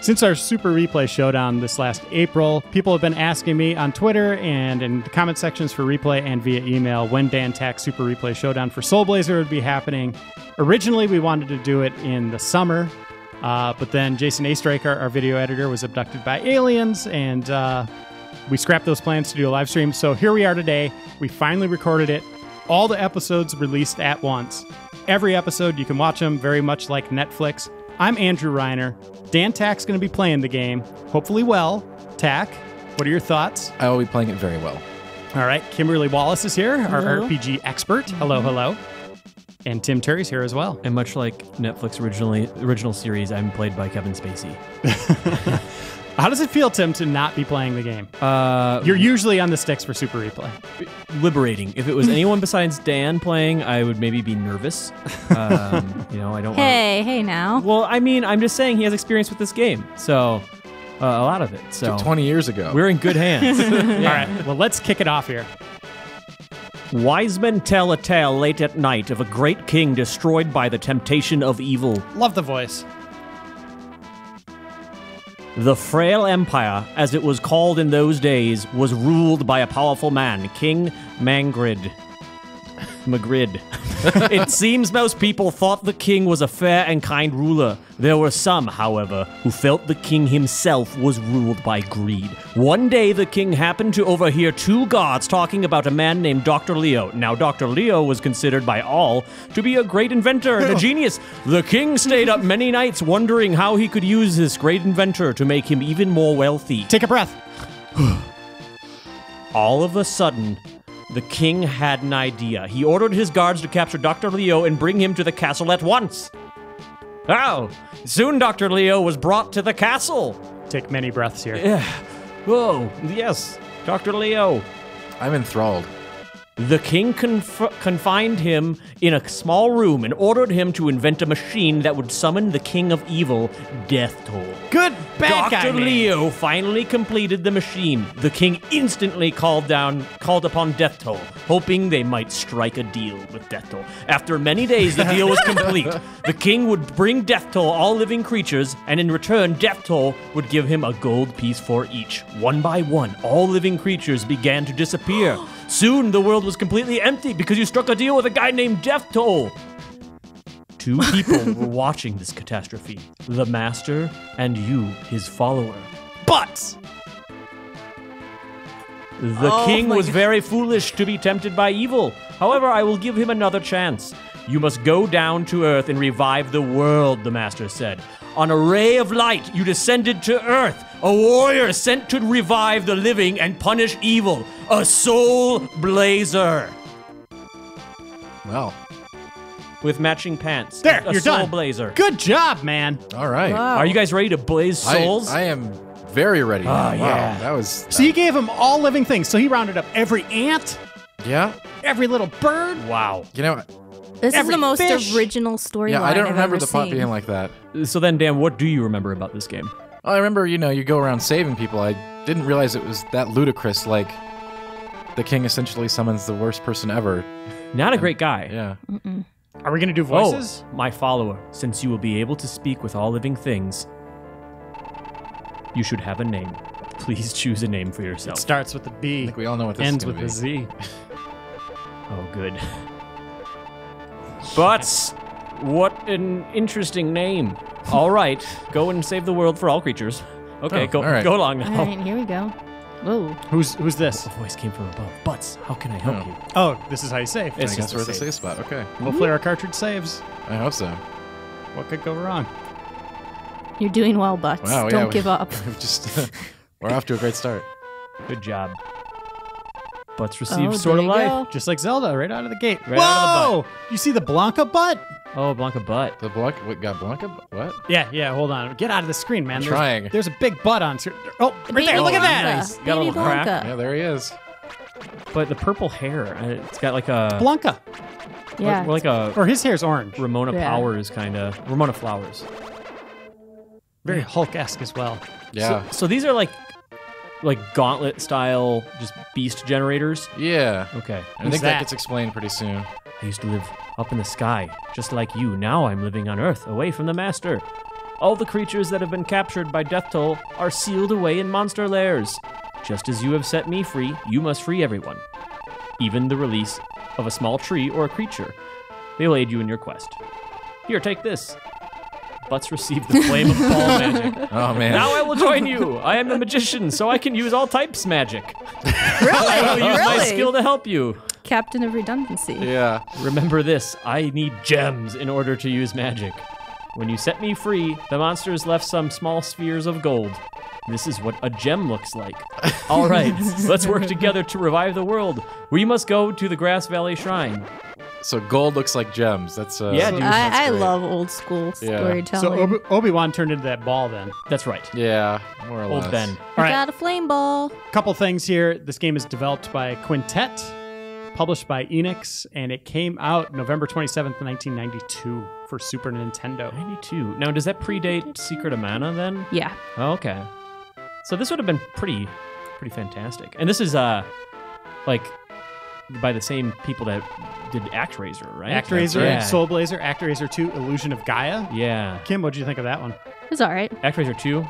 Since our Super Replay Showdown this last April, people have been asking me on Twitter and in the comment sections for Replay and via email when Dan Tack Super Replay Showdown for Soul Blazer would be happening. Originally, we wanted to do it in the summer, but then Jason Astrike, our video editor, was abducted by aliens, and we scrapped those plans to do a live stream. So here we are today. We finally recorded it. All the episodes released at once. Every episode, you can watch them very much like Netflix. I'm Andrew Reiner. Dan Tack's going to be playing the game, hopefully well. Tack, what are your thoughts? I will be playing it very well. All right, Kimberly Wallace is here, our Hello. RPG expert. Hello, hello. And Tim Turi's here as well. And much like Netflix original series, I'm played by Kevin Spacey. How does it feel, Tim, to not be playing the game? You're usually on the sticks for Super Replay. Liberating. If it was anyone besides Dan playing, I would maybe be nervous. I don't Hey now. Well, I mean, I'm just saying he has experience with this game, so a lot of it. So 20 years ago. We're in good hands. All right, well, let's kick it off here. Wise men tell a tale late at night of a great king destroyed by the temptation of evil. Love the voice. The frail empire, as it was called in those days, was ruled by a powerful man, King Magrid. It seems most people thought the king was a fair and kind ruler. There were some, however, who felt the king himself was ruled by greed. One day, the king happened to overhear two guards talking about a man named Dr. Leo. Now, Dr. Leo was considered by all to be a great inventor and a genius. The king stayed up many nights wondering how he could use this great inventor to make him even more wealthy. Take a breath. All of a sudden, the king had an idea. He ordered his guards to capture Dr. Leo and bring him to the castle at once. Oh, soon Dr. Leo was brought to the castle. Take many breaths here. Yeah. Oh, yes, Dr. Leo. I'm enthralled. The king confined him in a small room and ordered him to invent a machine that would summon the king of evil, Death Toll. Good bad guy Dr. name. Leo finally completed the machine. The king instantly called upon Death Toll, hoping they might strike a deal with Death Toll. After many days, the deal was complete. The king would bring Death Toll all living creatures, and in return, Death Toll would give him a gold piece for each. One by one, all living creatures began to disappear. Soon, the world was completely empty because you struck a deal with a guy named Death Toll. Two people were watching this catastrophe, the master and you, his follower. But The king was very foolish to be tempted by evil. However, I will give him another chance. You must go down to Earth and revive the world, the master said. On a ray of light, you descended to Earth, a warrior sent to revive the living and punish evil, a soul blazer. Well, with matching pants. There, a you're soul done. Blazer. Good job, man. all right. Wow. Are you guys ready to blaze souls? I am very ready. Oh, yeah. That was... So you gave him all living things. So he rounded up every ant, Yeah. every little bird. Wow. You know, This is Every the most fish. original storyline yeah, I don't I've remember ever the plot seen. being like that. So then, Dan, what do you remember about this game? Well, I remember, you go around saving people. I didn't realize it was that ludicrous, like the king essentially summons the worst person ever. Not a great guy. Yeah. Are we going to do voices? Oh, my follower, since you will be able to speak with all living things, you should have a name. Please choose a name for It yourself. starts with the B, I think we all know what this ends is with going the to be. Z. Oh, good. But what an interesting name. All right, go and save the world for all creatures. Okay, Oh, go all right. go along All now. right, here we go. Whoa. Who's this? The voice came from above. Butts, how can I help Oh. you? Oh, this is how you save. I It's guess just we're a at the save. safe spot. Okay. Hopefully our cartridge saves. I hope so. What could go wrong? You're doing well, Butts. Wow, yeah, Don't give up. We've just... we're off to a great start. Good job. Butts received Oh, Sword there of you Life. go. Just like Zelda, right out of the gate. Right out of the Whoa! You see the Blanca butt? Oh, Blanca butt. The Blanca, what got Blanca? What? Yeah, hold on. Get out of the screen, man. I'm trying. There's a big butt on screen. Oh, right there. Look at that. Nice. Got a little crack. Yeah, there he is. But the purple hair, it's got like a... Blanca. Yeah. Like a Or his hair's orange. Ramona Powers kind of. Ramona Flowers. Very Hulk-esque as well. Yeah. So these are like gauntlet style, just beast generators. Yeah. Okay. I think that gets explained pretty soon. I used to live up in the sky, just like you. Now I'm living on Earth, away from the Master. All the creatures that have been captured by Death Toll are sealed away in monster lairs. Just as you have set me free, you must free everyone. Even the release of a small tree or a creature. They will aid you in your quest. Here, take this. Butts receive the flame of ball magic. Oh, man. Now I will join you. I am the magician, so I can use all types magic. Really? I will use my skill to help you. Captain of redundancy. Yeah. Remember this, I need gems in order to use magic. When you set me free, the monsters left some small spheres of gold. This is what a gem looks like. All right, let's work together to revive the world. We must go to the Grass Valley Shrine. So gold looks like gems. That's Yeah, dude. I great. love old school Yeah. storytelling. So Obi-Wan turned into that ball then. That's right. Yeah, more or less. Old Ben. All I right, got a flame ball. couple things here. This game is developed by Quintet, published by Enix, and it came out November 27th, 1992 for Super Nintendo. 92. Now, does that predate Secret of Mana then? Yeah. Oh, okay. So this would have been pretty fantastic. And this is like by the same people that did ActRaiser, right? ActRaiser, Yeah. Soul Blazer, ActRaiser 2, Illusion of Gaia. Yeah. Kim, what did you think of that one? It's all right. ActRaiser 2?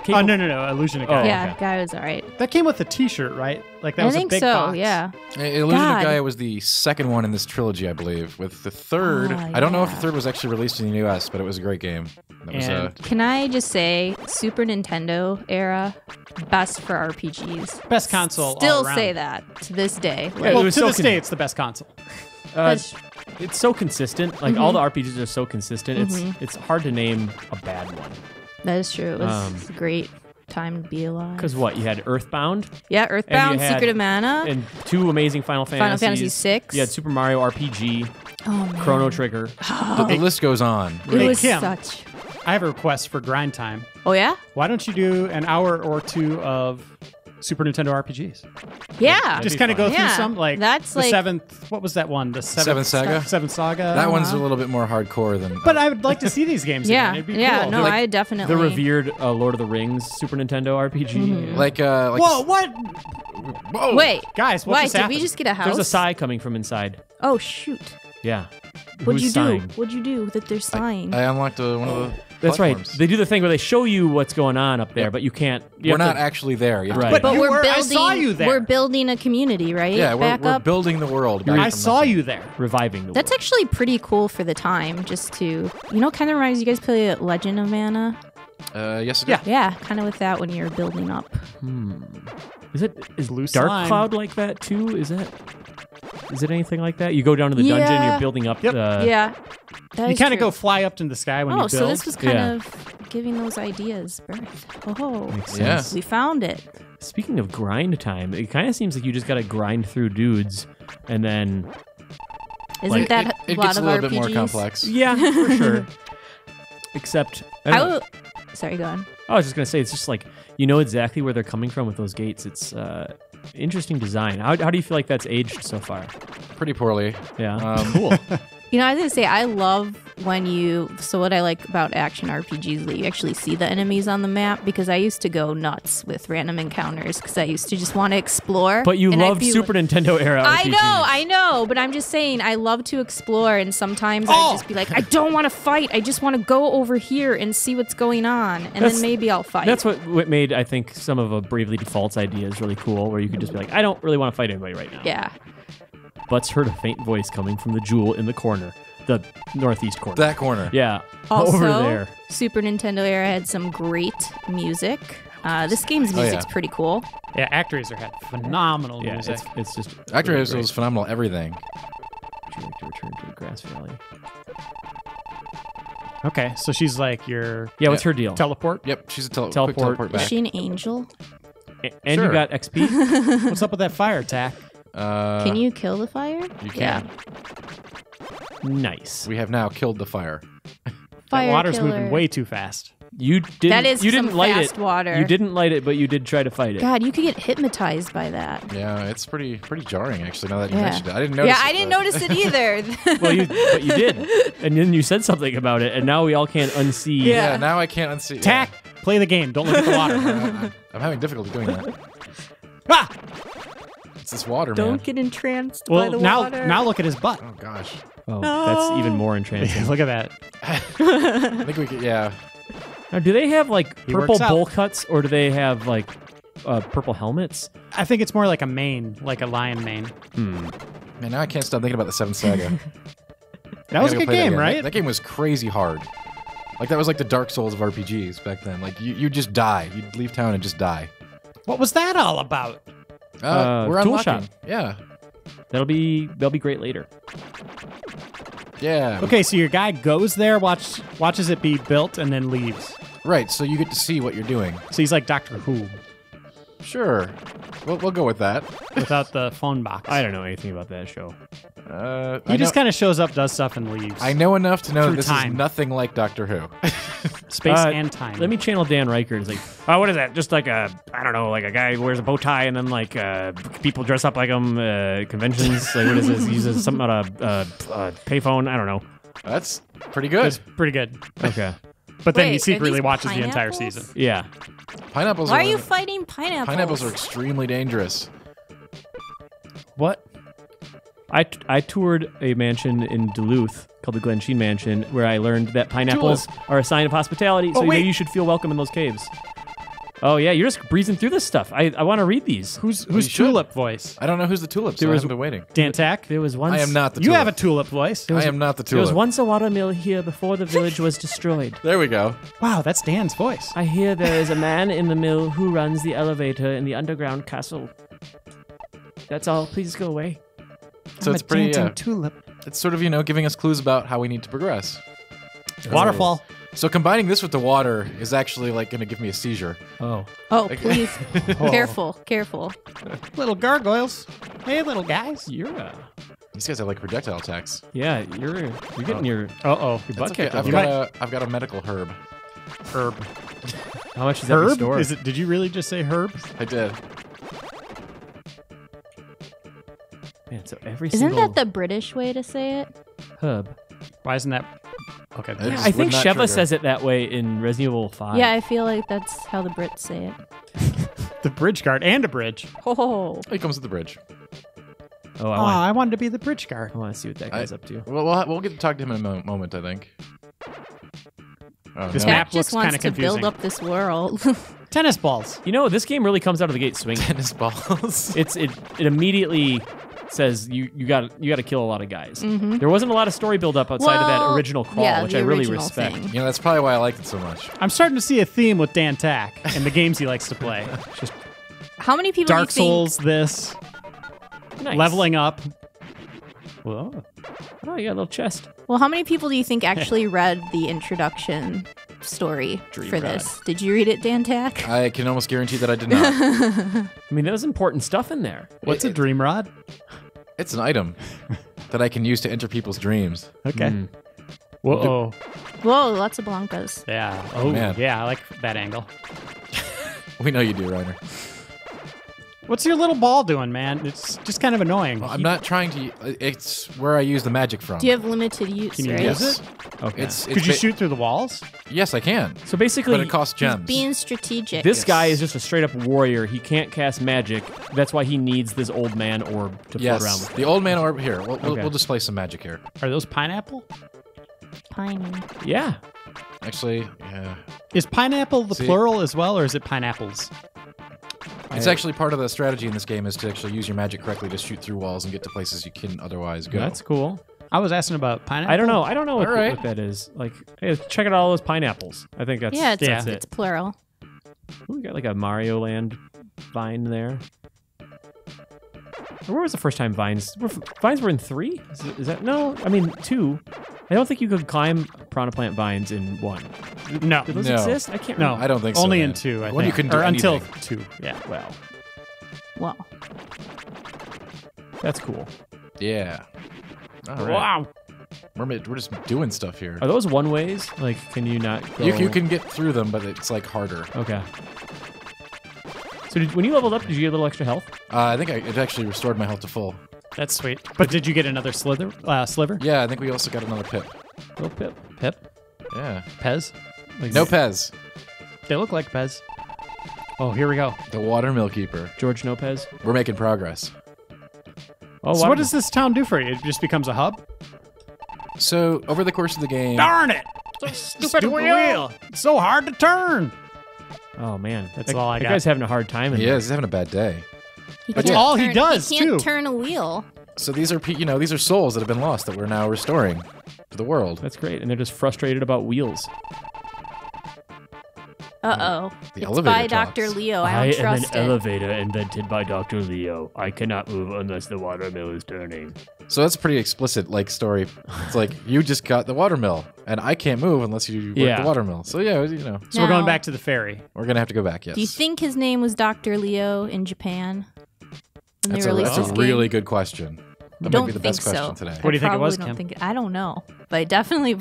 Oh, no, Illusion of Gaia. Oh, Yeah, okay. guy was all right. That came with a T-shirt, right? Like that I was think a big so, box. yeah. Illusion God. of Gaia was the second one in this trilogy, I believe. With the third, Oh, I don't know if the yeah. third was actually released in the U.S., but it was a great game. That was, And Can I just say, Super Nintendo era, best for RPGs. Best console Still all around. say that to this day. Yeah, Like, it Well, was to so this day, it's the best console. that's- It's so consistent. Like all the RPGs are so consistent. It's hard to name a bad one. that is true. It was a great time to be alive. Because what? You had Earthbound Yeah, Earthbound, had- Secret of Mana. and two amazing Final Fantasies. Fantasy VI. You had Super Mario RPG, Oh, man. Chrono Trigger. the list goes on. It Hey, was Kim. such... I have a request for grind time. Oh, yeah? Why don't you do an hour or two of Super Nintendo RPGs? Yeah. Just be kind of go fun. through Yeah, some, like that's the like- seventh. What was that one? The Seventh Saga? Seventh Saga. That one's a little bit more hardcore than. But I would like to see these games. Yeah, again. It'd be yeah, cool. no, Like, I definitely... The revered Lord of the Rings Super Nintendo RPG. like Whoa! What? whoa! Wait, Guys, what why, just did happened? we just get a house? There's a sigh coming from inside. Oh, shoot. Yeah. What'd Who's you sighing? do? What'd you do that they're sighing? I unlocked one of the. That's right. platforms. They do the thing where they show you what's going on up there, but you can't. You We're have not to- actually there. You have to Right. pick But it you up. we're were- I building, saw you there. We're building a community, right? Yeah, Back we're up. building the world. back I from saw nothing. you there. reviving the That's world. actually pretty cool for the time, just to, kind of reminds you guys play Legend of Mana? Yes, it Yeah. did. Yeah, kind of with that when you're building up. Is Loose Dark slime. Cloud like that too? Is it anything like that? You go down to the dungeon, Yeah. you're building up Yep. the. Yeah. that You is kind of true. go fly up to the sky when you Oh, build. so this was kind Yeah. of giving those ideas birth. Oh, Makes Yeah. sense. we found it. Speaking of grind time, it kind of seems like you just got to grind through dudes, and then Isn't Like, that It a lot gets a of little RPGs? bit more complex. yeah, for sure. Except I, don't know. Sorry, go on. I was just gonna say it's just like you know exactly where they're coming from with those gates. It's interesting design. How do you feel like that's aged so far? Pretty poorly. Yeah, cool. I was going to say, I love when so what I like about action RPGs is that you actually see the enemies on the map, because I used to go nuts with random encounters because I used to just want to explore. But you and I'd loved be Super Nintendo era. I RPGs. I know, but I'm just saying I love to explore, and sometimes I just be like, I don't want to fight. I just want to go over here and see what's going on, and That's- then maybe I'll fight. That's what made I think some of a Bravely Default's ideas really cool, where you could just be like, I don't really want to fight anybody right now. Yeah. Butts heard a faint voice coming from the jewel in the corner, the northeast corner. That corner. Yeah, Also, over there. Super Nintendo era had some great music. This game's music's pretty cool. Yeah, ActRaiser had phenomenal Yeah, music. it's just Actually, really it great. was phenomenal. Everything. Would you like to return to the Grass Valley? Okay, so she's like your Yeah, what's her deal? teleport. Yep, she's a quick Teleport. teleport Is back. she an angel? And Sure. you got XP. What's up with that fire attack? Can you kill the fire? You can. Nice. We have now killed the fire. That Fire water's killer. moving way too fast. You didn't. That is you didn't some light fast it. water. You didn't light it, but you did try to fight it. God, you could get hypnotized by that. Yeah, it's pretty jarring actually. Now that you Yeah. mentioned it, I didn't notice. Yeah, I it, didn't but- notice it either. Well, but you did, and then you said something about it, and now we all can't unsee. Yeah, now I can't unsee. Tack, play the game. Don't look at the water. I'm having difficulty doing that. Ah! It's this water, Don't man. get entranced by Well, the now water. now look at his butt. Oh gosh. Oh, that's even more entrancing. Look at that. I think we could. Yeah. Now, do they have like He purple works out. bowl cuts, or do they have like purple helmets? I think it's more like a mane, like a lion mane. Man, now I can't stop thinking about the Seventh Saga. That was a I gotta good play that game, again. right? That game was crazy hard. Like that was like the Dark Souls of RPGs back then. Like you just die. You'd leave town and just die. What was that all about? We're Tool unlocking. shop. Yeah. They'll be great later. Yeah. Okay, so your guy goes there, watches it be built, and then leaves. Right. So you get to see what you're doing. So he's like Doctor Who Sure. We'll go with that. without the phone box. I don't know anything about that show. He just kind of shows up, does stuff, and leaves. I know enough to know Through that this time. is nothing like Doctor Who. Space and time. Let me channel Dan Riker. It's like, oh, what is that? Just like a, I don't know, like a guy who wears a bow tie and then like people dress up like him, conventions. Like, what is this? He uses something on a payphone. I don't know. That's pretty good. It's pretty good. Okay. But then Wait, he are secretly these watches the entire pineapples? season. Yeah. Pineapples. Why are you fighting pineapples? Pineapples are extremely dangerous. What? I toured a mansion in Duluth called the Glen Sheen Mansion, where I learned that pineapples are a sign of hospitality. So wait. maybe you should feel welcome in those caves. Oh yeah, you're just breezing through this stuff. I want to read these. Who's you should. Tulip voice? I don't know who's the tulip, so I haven't been waiting. Dan Tack? There was once. I am not the You tulip. have a tulip voice. I am not the There was tulip. once a watermill here before the village was destroyed. There we go. Wow, that's Dan's voice. I hear there is a man in the mill who runs the elevator in the underground castle. That's all. Please go away. So I'm it's a pretty. dancing tulip. It's sort of giving us clues about how we need to progress. Waterfall. So combining this with the water is actually like going to give me a seizure. Oh. Oh, please. Careful, careful. Little gargoyles. Hey, little guys. These guys have like projectile attacks. Yeah, you're getting your Uh-oh. butt That's okay. kicked. I've got a medical herb. Herb. How much is that in the Herb? store? Is it? Did you really just say herb? I did. Man, so every Isn't single that the British way to say it? hub. Why isn't that? Okay. Yeah, I think would not Sheva trigger. says it that way in Resident Evil 5. Yeah, I feel like that's how the Brits say it. The bridge guard and a bridge. Oh, He comes with the bridge. Oh, Oh, I wanted to be the bridge guard. I want to see what that guy's up to. Well, we'll get to talk to him in a moment, I think. Oh, This no. map Jack just looks wants kinda to build confusing. up this world. Tennis balls. You know, this game really comes out of the gate swinging. Tennis balls. it immediately says you got to kill a lot of guys. There wasn't a lot of story build up outside of that Well, original crawl, yeah, which the I really original respect. thing. That's probably why I liked it so much. I'm starting to see a theme with Dan Tack and the games he likes to play. Just How many people Dark do you Souls, this, Nice. leveling up. Whoa. Oh, you got a little chest. think? Well, how many people do you think actually read the introduction story Dream for Rod. this? Did you read it, Dan Tack? I can almost guarantee that I did not. I mean, there was important stuff in there. What's a dream rod? It's an item that I can use to enter people's dreams. Okay. Whoa. Whoa, lots of Blancas. Yeah. Oh, Man. yeah. I like that angle. We know you do, Reiner. What's your little ball doing, man? It's just kind of annoying. Well, I'm not trying to. It's where I use the magic from. Do you have limited use, Can you right? use Yes. it? Okay. It's Could you ba- shoot through the walls? Yes, I can. So basically, But it costs gems. Being strategic. this Yes. guy is just a straight up warrior. He can't cast magic. That's why he needs this old man orb to float around Yes. with. The old man orb here. We'll Okay. display some magic here. Are those pineapple? Piney. Yeah. Actually, yeah. Is pineapple the See- plural as well, or is it pineapples? It's actually part of the strategy in this game is to actually use your magic correctly to shoot through walls and get to places you couldn't otherwise go. That's cool. I was asking about pineapple. I don't know. I don't know what, All right. what that is. Like, hey, check out all those pineapples. I think that's Yeah, it's, that's it's it. plural. Ooh, we got like a Mario Land vine there. Where was the first time vines? Vines were in 3? Is that no? I mean 2. I don't think you could climb piranha plant vines in 1. No. Do those No. exist? I can't No. remember. I don't think so. Only man. in 2, I When you think. can do or until anything. 2, yeah. Well, Well, that's cool. Yeah. All right. Wow. We're just doing stuff here. Are those one ways? Like, can you not go? You can get through them, but it's like harder. Okay. So when you leveled up, did you get a little extra health? I think it actually restored my health to full. That's sweet. But did you get another sliver? Yeah, I think we also got another pip. Little pip. Pip? Yeah. Pez? Like No Pez. They look like Pez. Oh, here we go. The Watermill Keeper. George Lopez. We're making progress. Oh, So wow. what does this town do for you? It just becomes a hub? So, over the course of the game... Darn it! Stupid wheel! It's so hard to turn. Oh, man. That's all I that got. guy's having a hard time. He is. He's having a bad day. That's all he does, He can't too. turn a wheel. So these are, these are souls that have been lost that we're now restoring to the world. That's great. And they're just frustrated about wheels. Uh-oh. The It's elevator by talks. Dr. Leo. I don't trust it. elevator invented by Dr. Leo. I cannot move unless the watermill is turning. So that's a pretty explicit story. It's like you just got the watermill, and I can't move unless you work Yeah. the watermill. So yeah, So we're going Now, back to the ferry. we're gonna have to go back. Yes. Do you think his name was Dr. Leo in Japan? When that's they released that's this a game? really good question. That don't might be the think best question so. today. What do you think it Probably was, don't Kim? think I don't know. But it definitely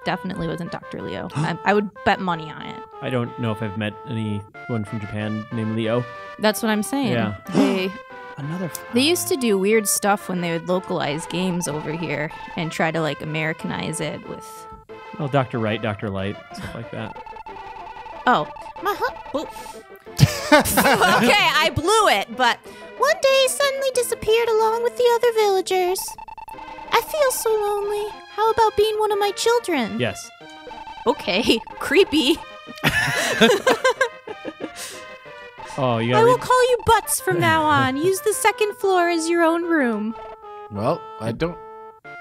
definitely wasn't Dr. Leo. I would bet money on it. I don't know if I've met anyone from Japan named Leo. That's what I'm saying. Yeah. Another. They used to do weird stuff when they would localize games over here and try to Americanize it with. Well, Dr. Wright, Dr. Light, stuff like that. Oh, okay, I blew it, but one day he suddenly disappeared along with the other villagers. I feel so lonely. How about being one of my children? Yes. Okay, creepy. Oh, you I gotta will read. call you Butts from now on. Use the second floor as your own room. Well, I don't.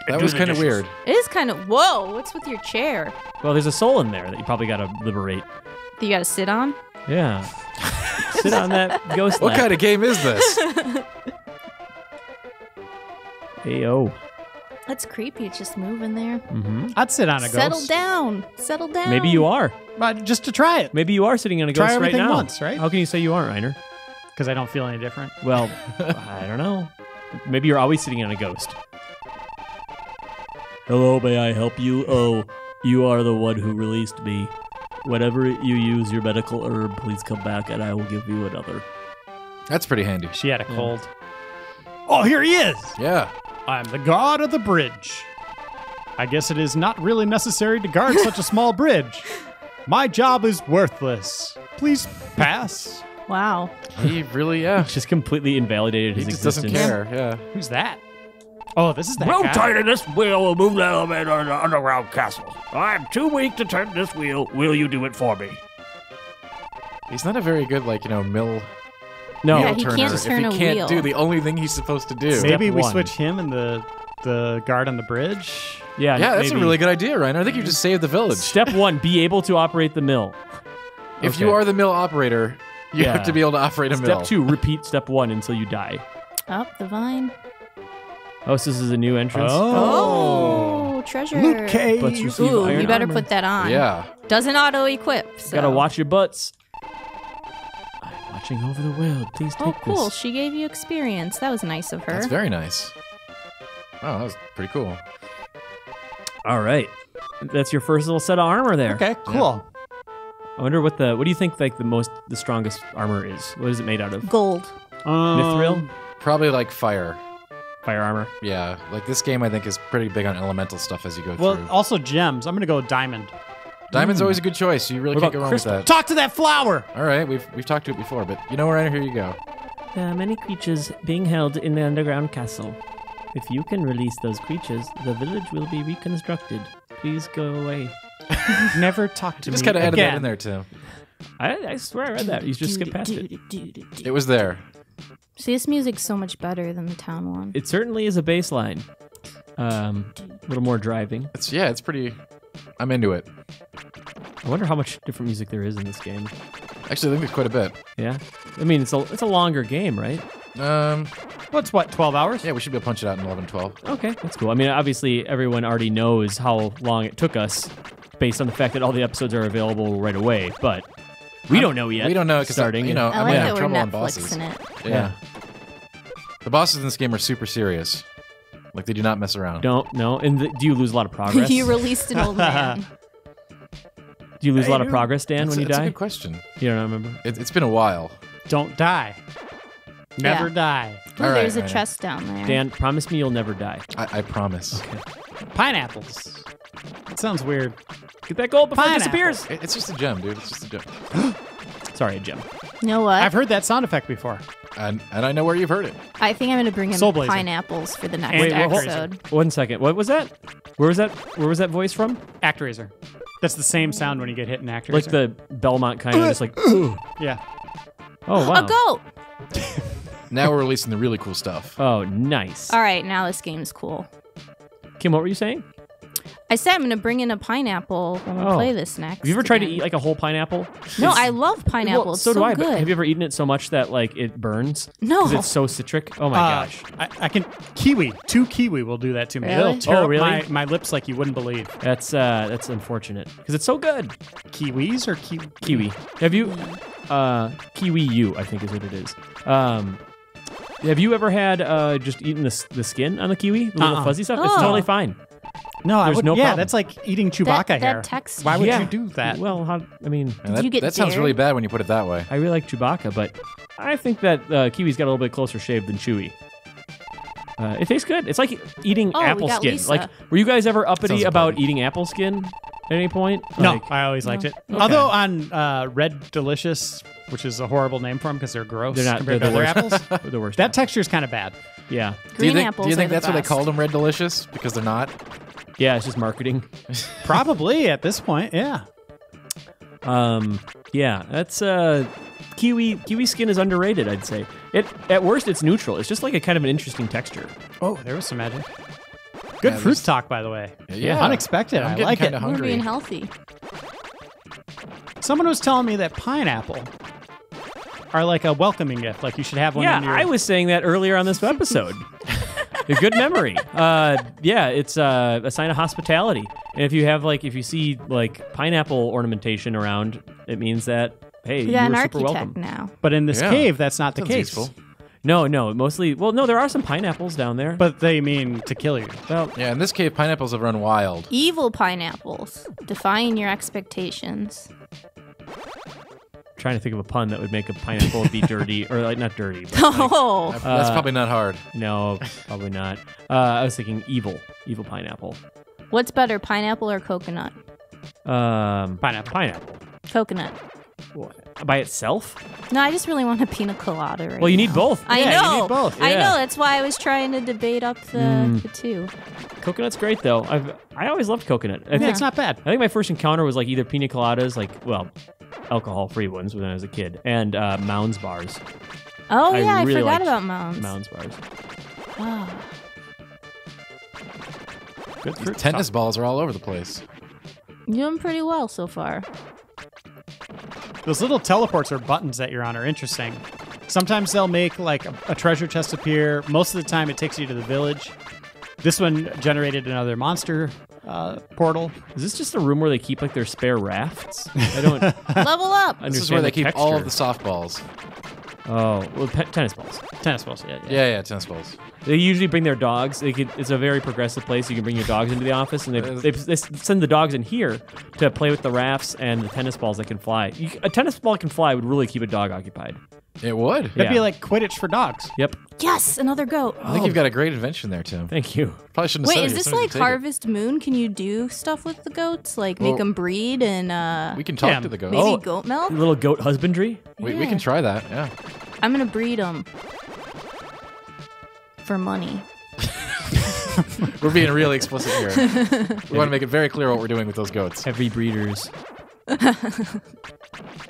That was kind of weird. It is kind of. Whoa, what's with your chair Well, there's a soul in there that you probably gotta liberate. that you gotta sit on? Yeah. Sit on that ghost What lap. kind of game is this? Ayo. That's creepy. It's just moving there. Mm-hmm. I'd sit on a Settle ghost. down. Settle down. Maybe you are. Just to try it. Maybe you are sitting on a Try ghost right everything now. once, right? How can you say you aren't, Reiner? Because I don't feel any different. Well, I don't know. Maybe you're always sitting on a ghost. Hello, may I help you? Oh, you are the one who released me. Whenever you use your medical herb, please come back and I will give you another. That's pretty handy. She had a cold. Oh, here he is. Yeah. I'm the god of the bridge. I guess it is not really necessary to guard such a small bridge. My job is worthless. Please pass. Wow. He really, yeah. Just completely invalidated He his just existence. doesn't care. Yeah. Who's that? Oh, this is that guy. Rotate this wheel will move the elevator in the underground castle. I'm too weak to turn this wheel. Will you do it for me? He's not a very good, No. wheel Yeah, he turner. can't If turn he a can't wheel. do the only thing he's supposed to do. Step Maybe we one. switch him and the guard on the bridge. Yeah, Yeah, that's maybe. a really good idea, Reiner. I think you just saved the village. Step one, be able to operate the mill. If you Okay. are the mill operator, you Yeah. have to be able to operate a mill. Step two, repeat step one until you die. Up the vine. Oh, so this is a new entrance? Oh, treasure. Luke Cage. Let's receive Ooh, iron you better armor. put that on. Yeah. Doesn't auto-equip. So. Gotta watch your butts. I'm watching over the world. Please take Oh, cool. this. She gave you experience. That was nice of her. That's very nice. Oh, that was pretty cool. All right. That's your first little set of armor there. Okay, cool. I wonder what do you think the strongest armor is? What is it made out of? Gold. Mithril? Probably like fire. Fire armor? Yeah. Like this game, I think, is pretty big on elemental stuff as you go Well, through. also gems. I'm gonna go diamond. Diamond's always a good choice. You really What can't about go wrong with crystal? that. Talk to that flower. All right, we've talked to it before, but you know, Reiner, here you go. There are many creatures being held in the underground castle. If you can release those creatures, the village will be reconstructed. Please go away. Never talk to You me just kind of added that again. in there too. I swear I read that. You just skipped past it. It was there. See, this music's so much better than the town one. It certainly is a bass line. A little more driving. It's pretty. I'm into it. I wonder how much different music there is in this game. Actually, I think there's quite a bit. Yeah? I mean, it's a longer game, right? What's 12 hours? Yeah, we should be able to punch it out in 11, 12. Okay, that's cool. I mean, obviously, everyone already knows how long it took us based on the fact that all the episodes are available right away, but we don't know yet. We don't know because starting. you know I I'm like gonna that have we're trouble on bosses. Netflixing it. Yeah. The bosses in this game are super serious. Like they do not mess around. Don't no. And do you lose a lot of progress? You released an old man. Do you lose a lot of progress, Dan, when you That's die? a good question. You don't remember? It's been a while. Don't die. Never Yeah. die. Ooh, All right, there's a Ryder. chest down there. Dan, promise me you'll never die. I promise. Pineapples. It sounds weird. Get that gold before it Pineapple. disappears. It's just a gem, dude. It's just a gem. Sorry, Jim. You know what? I've heard that sound effect before. And I know where you've heard it. I think I'm going to bring in Soul Blazer. pineapples for the next Wait, episode. One second. What was that? Where was that voice from? Actraiser. That's the same sound when you get hit in Actraiser. Like the Belmont kind of just like. Yeah. Oh wow. A goat! Now we're releasing the really cool stuff. Oh, nice. All right, now this game's cool. Kim, what were you saying? I said I'm going to bring in a pineapple when we Oh. play this next. Have you ever tried to again. eat like a whole pineapple? No, It's- I love pineapple. Well, It's so do I. good. But have you ever eaten it so much that like it burns? No. Because it's so citric. Oh my gosh. I can kiwi. 2 kiwi will do that to me. Really? It'll tear Oh, up really? my lips like you wouldn't believe. That's unfortunate because it's so good. Kiwis or Kiwi. Have you? Kiwi U, I think is what it is. Have you ever had just eaten the skin on the kiwi, the little fuzzy stuff? It's Oh. totally fine. No, I There's would. no Yeah, problem. that's like eating Chewbacca That hair. texture. Why would Yeah. you do that? Well, I mean, And Did you get that sounds dared? really bad when you put it that way. I really like Chewbacca, but I think that kiwi's got a little bit closer shave than Chewy. It tastes good. It's like eating Oh, we apple got skin. Lisa. Like, were you guys ever uppity Sounds about important. eating apple skin at any point? No, Like, I always liked it. Okay. Although on Red Delicious, which is a horrible name for them because they're gross they're not. compared They're to the other worst. apples. They're the worst. That texture is kind of bad. Yeah. Green do you apples think are the that's what they best. called them, Red Delicious? Because they're not? Yeah, it's just marketing. Probably at this point, yeah. Yeah, that's kiwi skin is underrated, I'd say. It at worst it's neutral. It's just like a kind of an interesting texture. Oh, there was some magic. Good Yeah, fruit this- talk, by the way. Yeah. Unexpected. I'm I getting like kinda it. We're hungry. being healthy. Someone was telling me that pineapple are like a welcoming gift. Like you should have one Yeah, in your... I was saying that earlier on this episode. A good memory. Yeah, it's a sign of hospitality. And if you see like pineapple ornamentation around, it means that hey, We got you an were super architect welcome. now. But in this Yeah. cave, that's not the Sounds case. useful. No, mostly. Well, no, there are some pineapples down there. But they mean to kill you. well, Yeah, in this cave, pineapples have run wild. Evil pineapples, defying your expectations. trying to think of a pun that would make a pineapple be dirty or like not dirty. But like, Oh, That's probably not hard. no, probably not. I was thinking evil pineapple. what's better, pineapple or coconut? Pineapple. Coconut. By itself? No, I just really want a pina colada right Well, you now. need both. I Yeah, you know. need both. I Yeah. know. That's why I was trying to debate up the two. Coconut's great though. I always loved coconut. I Yeah, think it's not bad. I think my first encounter was like either pina coladas, alcohol-free ones when I was a kid, and Mounds bars. Oh I yeah, I really forgot liked about Mounds. Mounds bars. Oh. Good fruit Tennis talk. balls are all over the place. You're doing pretty well so far. Those little teleports or buttons that you're on are interesting. Sometimes they'll make like a treasure chest appear. Most of the time it takes you to the village. This one generated another monster portal. Is this just a room where they keep like their spare rafts? I don't Level up. understand This is where they the keep all of texture. the softballs. Oh, well, tennis balls. Tennis balls, yeah. Yeah, tennis balls. They usually bring their dogs. It's a very progressive place. You can bring your dogs into the office, and they send the dogs in here to play with the rafts and the tennis balls that can fly. A tennis ball that can fly would really keep a dog occupied. It would. That'd be Yeah. like Quidditch for dogs. Yep. Yes, another goat. I think you've got a great invention there, Tim. Thank you. Probably shouldn't have Wait, said is it. this Somebody like take it. Harvest Moon? Can you do stuff with the goats? Like make Well, them breed and We can talk Yeah, to the ghost. maybe Oh. goat milk? Little goat husbandry. We Yeah. can try that, yeah. I'm going to breed them. For money. We're being really explicit here. We want to make it very clear what we're doing with those goats. Heavy breeders.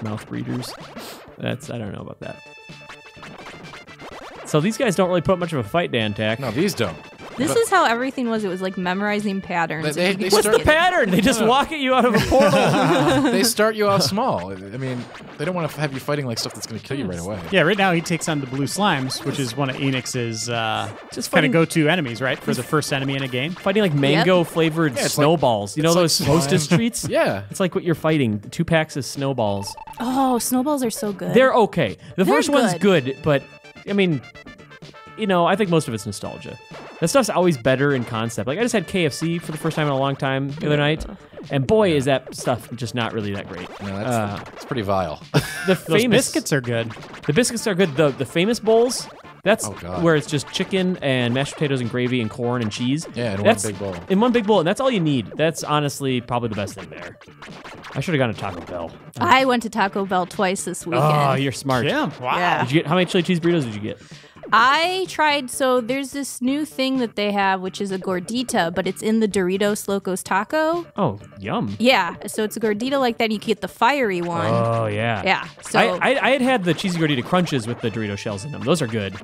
Mouth breeders. I don't know about that. So these guys don't really put much of a fight, Dan Tack. No, these don't. This But- is how everything was. It was like memorizing patterns. They- If you they could What's just the get it. pattern? They just walk at you out of a portal. They start you off small. I mean, they don't want to have you fighting like stuff that's going to kill you right away. Yeah, right now he takes on the blue slimes, which is one of Enix's Just kind fighting- of go-to enemies, right? For the first enemy in a game. Fighting like mango-flavored Yeah, it's snowballs. You know it's like those slime. Hostess treats? Yeah. It's like what you're fighting. 2 packs of snowballs. Oh, snowballs are so good. They're okay. The They're first one's good. good, but I mean, I think most of it's nostalgia. That stuff's always better in concept. Like I just had KFC for the first time in a long time the other night, and boy, is that stuff just not really that great. No, that's pretty vile. Those biscuits are good. The biscuits are good. The famous bowls. That's God. where it's just chicken and mashed potatoes and gravy and corn and cheese. Yeah, in That's one big bowl. In one big bowl, and that's all you need. That's honestly probably the best thing there. I should have gone to Taco Bell. I went to Taco Bell twice this weekend. Oh, you're smart. Yeah. Wow. Yeah. Did you get how many chili cheese burritos did you get? I tried, so there's this new thing that they have, which is a gordita, but it's in the Doritos Locos Taco. Oh, yum. Yeah, so it's a gordita like that, and you can get the fiery one. Oh, yeah. Yeah, so... I had the cheesy gordita crunches with the Dorito shells in them. Those are good.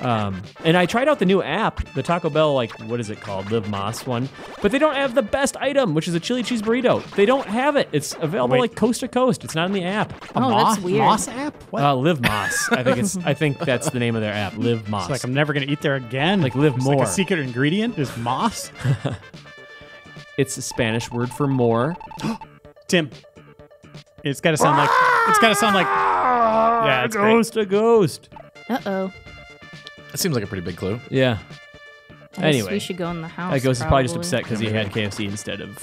And I tried out the new app, the Taco Bell, like, what is it called? Live Moss one. But they don't have the best item, which is a chili cheese burrito. They don't have it. It's available like coast to coast. It's not in the app. that's weird. Moss app? What? Live Moss. I think that's the name of their app. Live Moss. It's like I'm never going to eat there again. Like live It's more. Like a secret ingredient is moss. It's a Spanish word for more. Tim, it's got to sound like. It's got to sound like. Yeah, it's great. A ghost. Uh-oh. That seems like a pretty big clue. Yeah. I guess Anyway, we should go in the house. that ghost is probably just upset because he had KFC instead of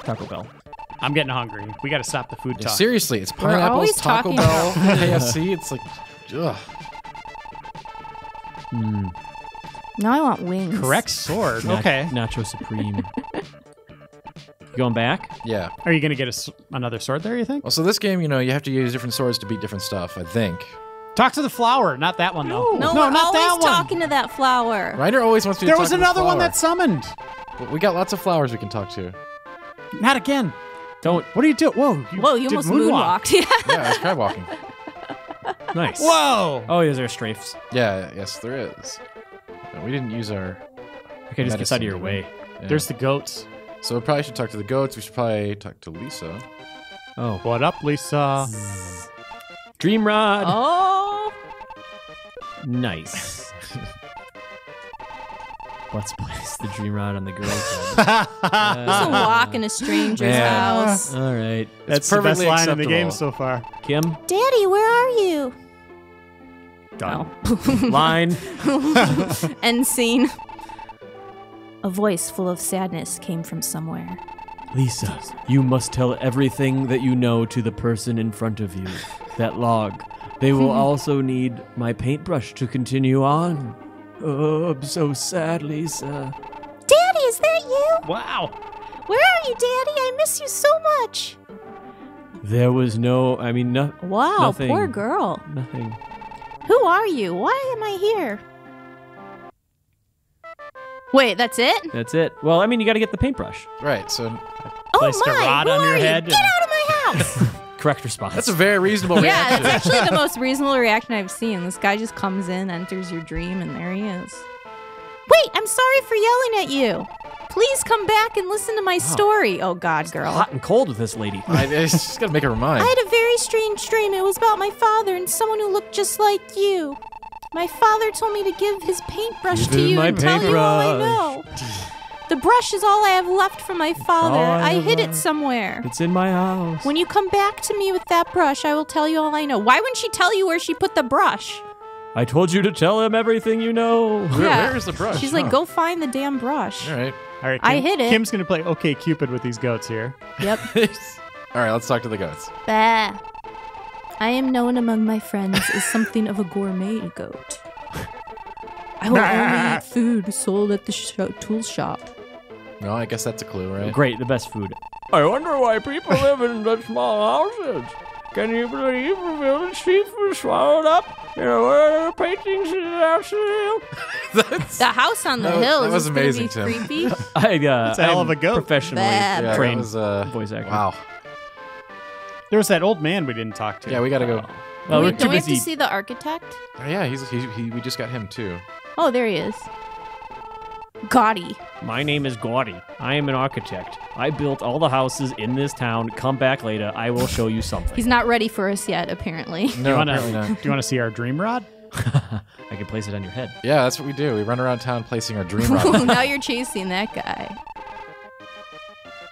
Taco Bell. I'm getting hungry. We got to stop the food Yeah, talk. seriously, it's We're pineapples, always Taco talking Bell, about- KFC. It's like, ugh. Now I want wings. Correct sword. Okay. Nacho Supreme. You going back? Yeah. Are you going to get another sword there, you think? Well, so this game, you have to use different swords to beat different stuff, I think. Talk to the flower. Not that one, though. No, not we're always that one. talking to that flower. Reiner always wants me to There talk was to the another one flower. that summoned. But we got lots of flowers we can talk to. Not again. Don't. What are you doing? Whoa. Whoa, you did almost moonwalked. Yeah. Yeah, I was crab walking. Nice. Whoa. Oh, is there strafes? Yeah, yes, there is. No, we didn't use our... Okay, just get out of your medicine, way. Yeah. There's the goats. So we probably should talk to the goats. We should probably talk to Lisa. Oh. What up, Lisa? Dream Rod. Oh. Nice. Let's place the Dream Rod on the girl's head. Just a walk in a stranger's Man. house. All right. That's the best perfectly line in the acceptable. game so far. Kim, Daddy, where are you? Done. line. End scene. A voice full of sadness came from somewhere. Lisa, you must tell everything that you know to the person in front of you. That log. They will also need my paintbrush to continue on. Oh, I'm so sad, Lisa. Daddy, is that you? Wow. Where are you, Daddy? I miss you so much. There was no, Wow, nothing. poor girl. Nothing. Who are you? Why am I here? Wait, that's it? That's it. Well, you got to get the paintbrush. Right, so Oh Placed a my, rod who on your are you? head Get and- out of my house. Correct response. that's a very reasonable Yeah, reaction. that's actually the most reasonable reaction I've seen. This guy just comes in, enters your dream, and there he is. Wait, I'm sorry for yelling at you. Please come back and listen to my story. Oh, God, girl. hot and cold with this lady. I just got to make her mind. I had a very strange dream. It was about my father and someone who looked just like you. My father told me to give his paintbrush Give to him you my and tell you all I paintbrush. know. The brush is all I have left from my father. all I I have hid it left. somewhere. It's in my house. When you come back to me with that brush, I will tell you all I know. Why wouldn't she tell you where she put the brush? I told you to tell him everything you know. Where is the brush? She's like, go find the damn brush. All right. All right, I hit it. Kim's going to play OK Cupid with these goats here. Yep. All right, let's talk to the goats. Bah. I am known among my friends as something of a gourmet goat. I will only eat food sold at the tool shop. No, I guess that's a clue, right? Great, the best food. I wonder why people live in such small houses. Can you believe the village chief was swallowed up? Where are the paintings in the house of the hill? The house on the That was- hill that is was gonna amazing, be Tim. creepy. That's a hell of a goat. Professionally Bad. Yeah, trained that was, voice actor. wow. There was that old man we didn't talk to. Yeah, we got to go. Well, we're Wait, too don't we have busy. to see the architect? Oh, yeah, we just got him, too. Oh, there he is. Gaudy. My name is Gaudy. I am an architect. I built all the houses in this town. Come back later. I will show you something. He's not ready for us yet, apparently. No, wanna- apparently not. Do you want to see our dream rod? I can place it on your head. Yeah, that's what we do. We run around town placing our dream rod. Now you're chasing that guy.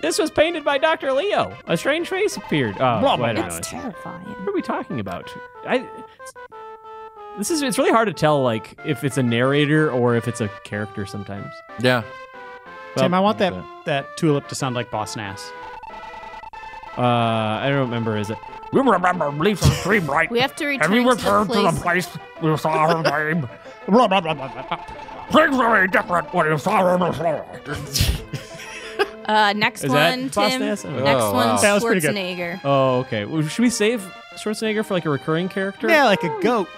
This was painted by Dr. Leo. A strange face appeared. Oh, Blah, well, I don't That's know. terrifying. What are we talking about? It's really hard to tell like if it's a narrator or if it's a character sometimes. Yeah. Tim, I want that tulip to sound like Boss Nass. I don't remember. Is it? We remember Lisa's dream, right? We have to return Have you to returned the to the place. place we saw her dream? Things very different when you saw her before. Next Is that one, Boss Tim. Nass? Next Oh, wow. one's That was pretty good. Schwarzenegger. Oh, okay. Well, should we save Schwarzenegger for like a recurring character? Yeah, like a goat.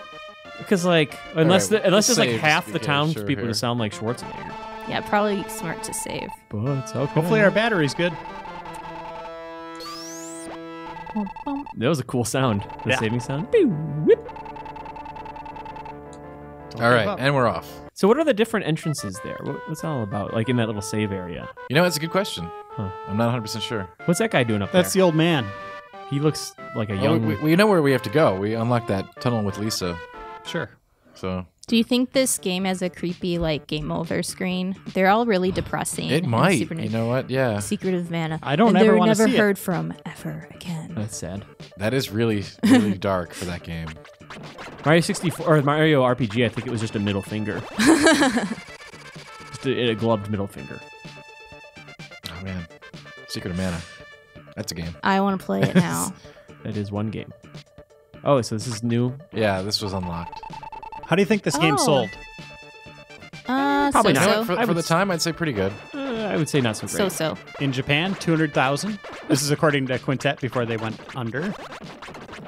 Because like unless All right, unless let's there's like save half just the because, townspeople sure, to sound like Schwarzenegger. Yeah, probably smart to save. But it's okay. Hopefully our battery's good. That was a cool sound. The Yeah. saving sound. Pew, whip. All right, up. and we're off. So what are the different entrances there? What's that all about? Like in that little save area. You know, that's a good question. Huh. I'm not 100% sure. What's that guy doing up That's there? the old man. He looks like a Oh, young. we know where we have to go. We unlocked that tunnel with Lisa. Sure. So Do you think this game has a creepy like game over screen? They're all really depressing. it and might. super- You know what? Yeah. Secret of Mana. I don't and ever they're wanna never see it. heard from ever again. That's sad. That is really, really dark for that game. Mario 64 or Mario RPG. I think it was just a middle finger. Just a gloved middle finger. Oh, man. Secret of Mana. That's a game. I want to play it now. That is one game. Oh, so this is new. Yeah, this was unlocked. How do you think this game Oh. sold? Probably You not. know So what? For, I for would the s- time, I'd say pretty good. I would say not so great. so. In Japan, 200,000. This is according to Quintet before they went under.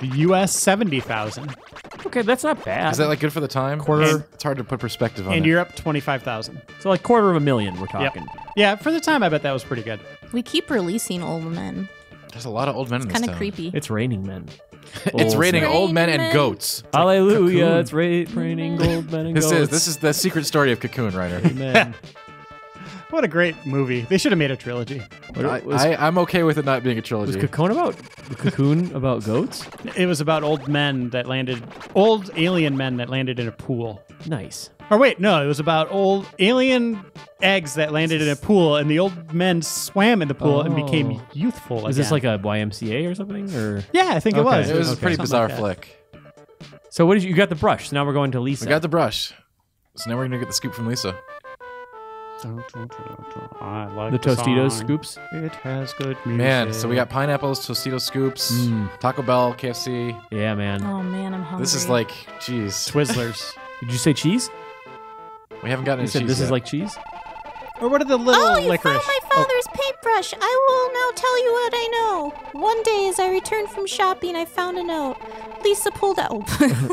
The U.S., 70,000. Okay, that's not bad. Is that like good for the time? Quarter- It's hard to put perspective on And it. Europe, 25,000. so like $250,000 we're Yep. talking. Yeah, for the time, I bet that was pretty good. We keep releasing old men. There's a lot of old men in this Kind of town. creepy. It's raining men. It's Old raining men. old men and Raining men. goats. Hallelujah! Cocoon. It's raining gold men and This goats. is the secret story of Cocoon, Reiner. Man. What a great movie. They should have made a trilogy. I'm okay with it not being a Was trilogy. Cocoon about goats? It was about old alien men that landed in a pool. Nice. Or wait, no, it was about old alien eggs that landed in a pool, and the old men swam in the pool and became Oh. youthful again. Is this like a YMCA or something? Or Yeah, I think it Okay. was. It was a Okay. pretty Something bizarre like that. flick. so? What did you got the brush? So now we're going to Lisa. We got the brush. So now we're gonna get the scoop from Lisa. I like the Tostitos song. scoops. It has good music. Man, so we got pineapples, Tostito scoops, Taco Bell, KFC. Yeah, man. Oh man, I'm hungry. This is like, geez, Twizzlers. Did you say cheese? we haven't gotten You any said cheese this yet. is like cheese. Or what are the little Oh, you licorice? found my father's paintbrush. I will now tell you what I know. One day, as I returned from shopping, I found a note. Lisa pulled out.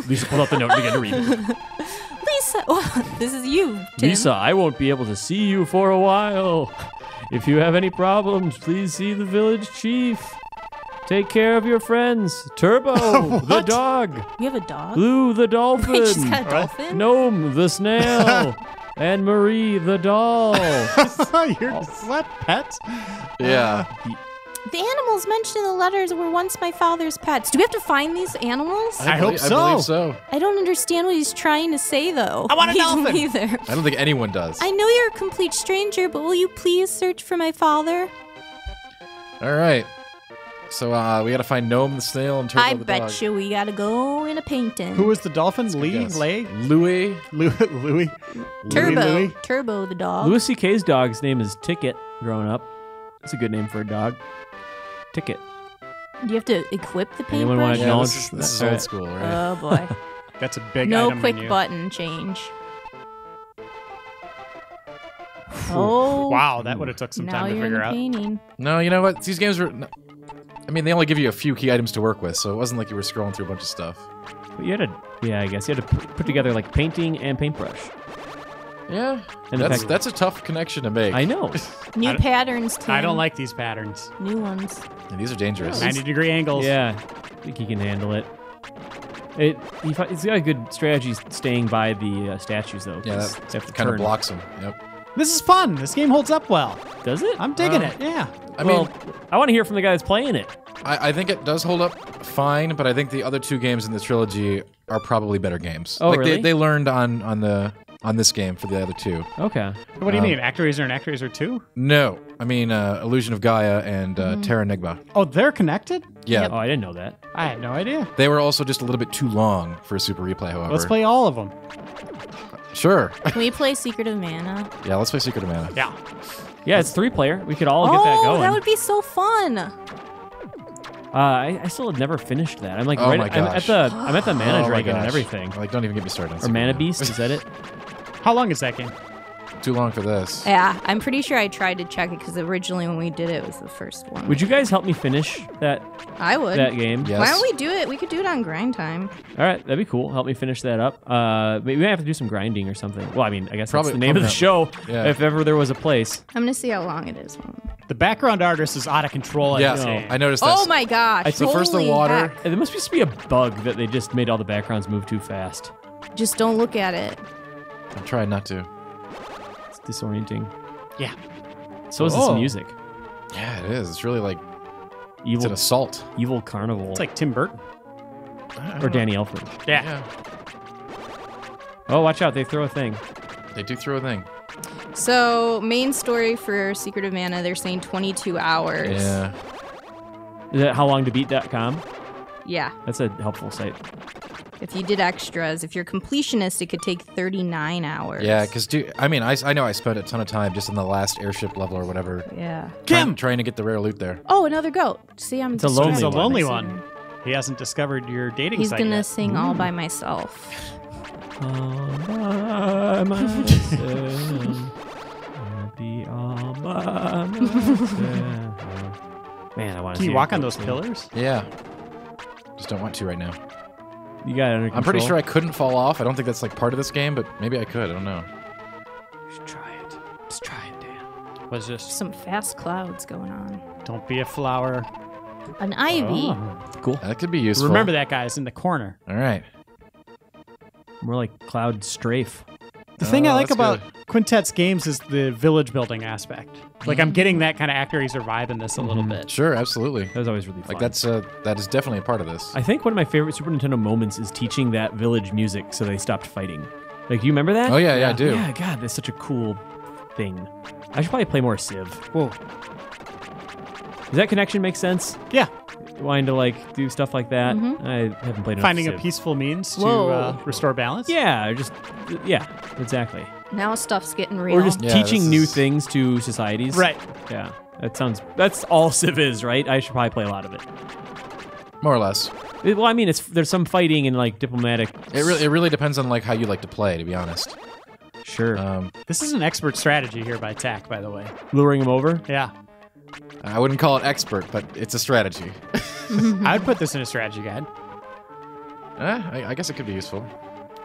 Lisa pulled out the note and began to read it. Lisa, oh, this is you, Tim. Lisa, I won't be able to see you for a while. If you have any problems, please see the village chief. Take care of your friends. Turbo, the dog. You have a dog? Blue, the dolphin. Wait, she's got a dolphin? Gnome, the snail. And Marie, the doll. Your what pet? Yeah. The animals mentioned in the letters were once my father's pets. Do we have to find these animals? I hope so. I believe so. I don't understand what he's trying to say, though. I want a Me dolphin. Either. I don't think anyone does. I know you're a complete stranger, but will you please search for my father? All right. So we got to find Gnome the snail and Turbo I the bet dog. you we gotta go in a painting. Who was the dolphin? Lee? Yes. Lay? Louis. Louis? Turbo? Louis? Turbo the dog. Louis C.K.'s dog's name is Ticket growing up. It's a good name for a dog. Ticket. Do you have to equip the Anyone wanna paintbrush? Yeah, acknowledge this is that? old school, right? Oh boy. That's a big No item quick menu. button change. Oh. Wow, that would have took some Now time to you're in figure the out. painting. No, you know what? These games were. I mean, they only give you a few key items to work with, so it wasn't like you were scrolling through a bunch of stuff. But you had to, yeah, I guess you had to put together like painting and paintbrush. Yeah, And the that's fact- that's a tough connection to make. I know. New don't- patterns, Tim. I don't like these patterns. New ones. And these are dangerous. 90-degree angles. Yeah, I think he can handle it. It's got a good strategy staying by the statues though. Yeah, 'cause that they have to kind of turn. blocks them. Yep. This is fun. This game holds up well. Does it? I'm digging it. Yeah. I well, mean, I want to hear from the guy that's playing it. I think it does hold up fine, but I think the other two games in the trilogy are probably better games. Oh, like really? they learned on on this game for the other two. Okay. What do you mean, ActRaiser and ActRaiser 2? No, I mean Illusion of Gaia and Terra Nigma. Oh, they're connected? Yeah, Oh, I didn't know that. I had no idea. they were also just a little bit too long for a Super Replay, however. Let's play all of them. Sure. Can we play Secret of Mana? Yeah, let's play Secret of Mana. Yeah. Yeah, it's 3-player. We could all get that going. That would be so fun. I still have never finished that. I'm like, Oh right. my I'm at gosh. the mana Oh my dragon and gosh. everything. Like, don't even get me started on Or Secret Mana of Beast, is that it? How long is that game? Too long for this. Yeah, I'm pretty sure I tried to check it because originally when we did it, it was the first one. Would you guys help me finish that I would. game? Yes. Why don't we do it? We could do it on grind time. All right, that'd be cool. Help me finish that up. Maybe we might have to do some grinding or something. Well, I mean, I guess Probably- that's the name of the probably show. Yeah. If ever there was a place. I'm gonna see how long it is. The background artist is out of control. Yeah, I noticed that. Oh my gosh! So first the holy water. heck. There must just be a bug that they just made all the backgrounds move too fast. Just don't look at it. I'm trying not to. It's disorienting. Yeah. So is this music. Yeah, it is. It's really like it's Evil, an assault. evil carnival. It's like Tim Burton. or Danny Elfman. Yeah. Yeah, Oh, watch out! They throw a thing. they do throw a thing. So main story for Secret of Mana, they're saying 22 hours. Yeah. Is that howlongtobeat.com? Yeah. That's a helpful site. If you did extras, if you're completionist, it could take 39 hours. Yeah, because I mean, I know I spent a ton of time just in the last airship level or whatever. Yeah. Trying to get the rare loot there. Oh, another goat. See, I'm. It's a lonely It's a one. lonely one. He hasn't discovered your dating He's site gonna yet. sing all by myself. All by myself. I'll be all by myself. Man, I want to. Can you walk on those pillars? Yeah. Just don't want to right now. You got it under control. I'm pretty sure I couldn't fall off. I don't think that's like part of this game, but maybe I could. I don't know. You should try it. Just try it, Dan. Was just Some fast clouds going on. don't be a flower. An ivy. Cool. That could be useful. Remember that guy's in the corner. All right. More like cloud strafe. The thing I like that's about Quintet's games is the village building aspect. Like I'm getting that kind of ActRaiser vibe in this a little bit. Sure, absolutely. That was always really fun. Like that is definitely a part of this. I think one of my favorite Super Nintendo moments is teaching that village music so they stopped fighting. Like, you remember that? Oh yeah, I do. Yeah, God, that's such a cool thing. I should probably play more Civ. Whoa. Does that connection make sense? Yeah. Wanting to, like, do stuff like that? I haven't played enough Finding a Civ. peaceful means to Whoa. restore balance. Yeah, yeah, exactly. Now stuff's getting real. Or just Yeah, teaching this new is- things to societies. Right. Yeah, that's all Civ is, right? I should probably play a lot of it. More or less. Well, I mean, there's some fighting and, like, diplomatic. It really depends on like how you like to play, to be honest. Sure. This is an expert strategy here by Tack, by the way. Luring him over? Yeah. I wouldn't call it expert, but it's a strategy. I would put this in a strategy guide. I guess it could be useful.